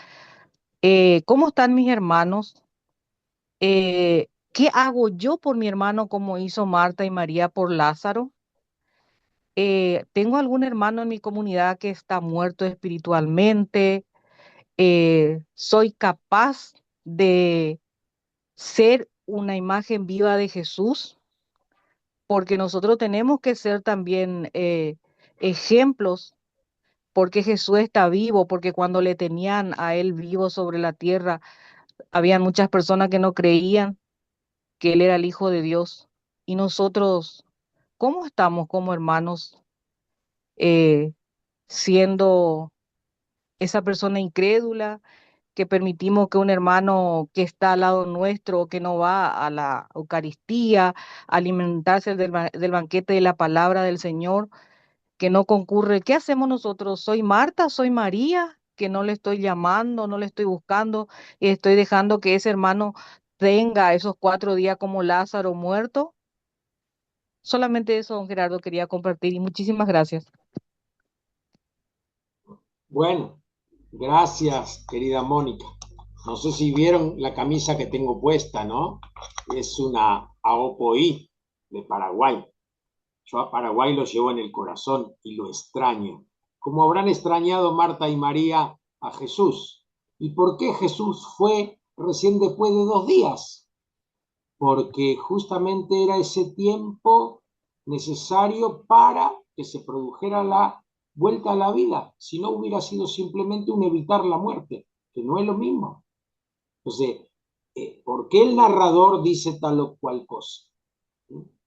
¿Cómo están mis hermanos? ¿Qué hago yo por mi hermano como hizo Marta y María por Lázaro? Tengo algún hermano en mi comunidad que está muerto espiritualmente. Soy capaz de ser una imagen viva de Jesús, porque nosotros tenemos que ser también ejemplos, porque Jesús está vivo, porque cuando le tenían a él vivo sobre la tierra, había muchas personas que no creían que él era el Hijo de Dios. Y nosotros, ¿cómo estamos como hermanos eh, siendo esa persona incrédula, que permitimos que un hermano que está al lado nuestro, que no va a la Eucaristía, a alimentarse del banquete de la palabra del Señor, que no concurre? ¿Qué hacemos nosotros? ¿Soy Marta? ¿Soy María? Que no le estoy llamando, no le estoy buscando y estoy dejando que ese hermano tenga esos 4 días como Lázaro muerto. Solamente eso, don Gerardo, quería compartir y muchísimas gracias. Bueno, gracias, querida Mónica. No sé si vieron la camisa que tengo puesta, ¿no? Es una Aopoí de Paraguay. Yo a Paraguay lo llevo en el corazón y lo extraño. Como habrán extrañado Marta y María a Jesús. ¿Y por qué Jesús fue recién después de 2 días? Porque justamente era ese tiempo necesario para que se produjera la vuelta a la vida. Si no, hubiera sido simplemente un evitar la muerte, que no es lo mismo. Entonces, ¿por qué el narrador dice tal o cual cosa?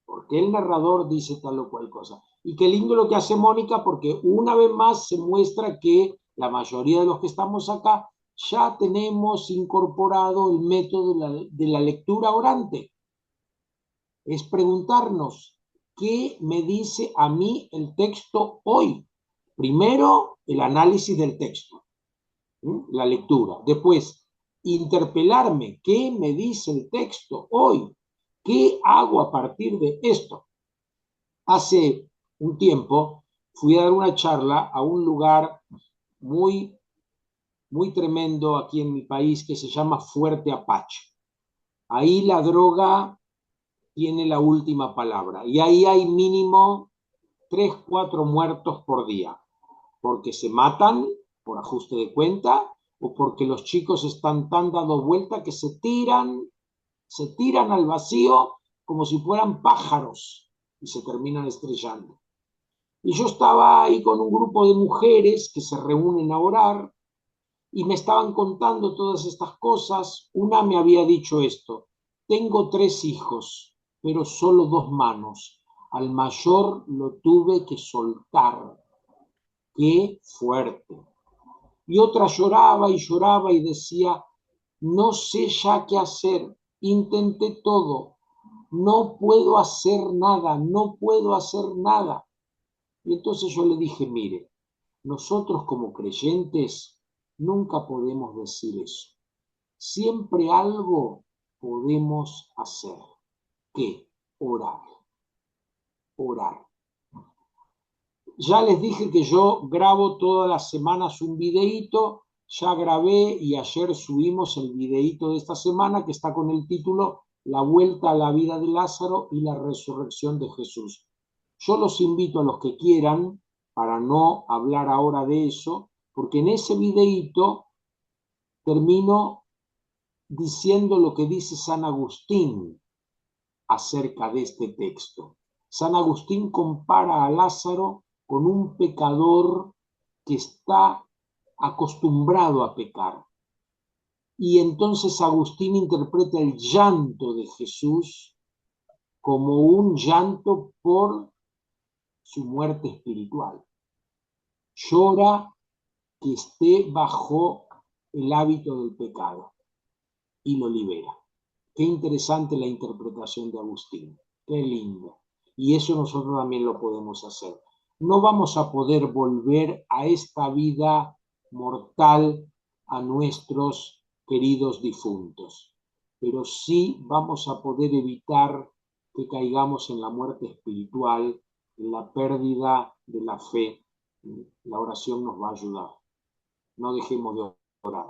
¿Por qué el narrador dice tal o cual cosa? Y qué lindo lo que hace Mónica, porque una vez más se muestra que la mayoría de los que estamos acá ya tenemos incorporado el método de la lectura orante. Es preguntarnos, ¿qué me dice a mí el texto hoy? Primero, el análisis del texto, la lectura. Después, interpelarme, ¿qué me dice el texto hoy? ¿Qué hago a partir de esto? Hace un tiempo fui a dar una charla a un lugar muy, muy tremendo aquí en mi país que se llama Fuerte Apache. Ahí la droga tiene la última palabra y ahí hay mínimo 3, 4 muertos por día, porque se matan por ajuste de cuenta o porque los chicos están tan dados vuelta que se tiran al vacío como si fueran pájaros y se terminan estrellando. Y yo estaba ahí con un grupo de mujeres que se reúnen a orar y me estaban contando todas estas cosas. Una me había dicho esto: tengo 3 hijos, pero solo 2 manos. Al mayor lo tuve que soltar. ¡Qué fuerte! Y otra lloraba y decía: no sé ya qué hacer, intenté todo, no puedo hacer nada, no puedo hacer nada. Y entonces yo le dije: mire, nosotros como creyentes nunca podemos decir eso. Siempre algo podemos hacer. ¿Qué? Orar. Orar. Ya les dije que yo grabo todas las semanas un videíto. Ya grabé y ayer subimos el videíto de esta semana que está con el título La vuelta a la vida de Lázaro y la resurrección de Jesús. Yo los invito a los que quieran, para no hablar ahora de eso, porque en ese videíto termino diciendo lo que dice San Agustín acerca de este texto. San Agustín compara a Lázaro con un pecador que está acostumbrado a pecar. Y entonces Agustín interpreta el llanto de Jesús como un llanto por su muerte espiritual. Llora que esté bajo el hábito del pecado y lo libera. Qué interesante la interpretación de Agustín, qué lindo. Y eso nosotros también lo podemos hacer. No vamos a poder volver a esta vida mortal a nuestros queridos difuntos, pero sí vamos a poder evitar que caigamos en la muerte espiritual, en la pérdida de la fe. La oración nos va a ayudar. No dejemos de orar.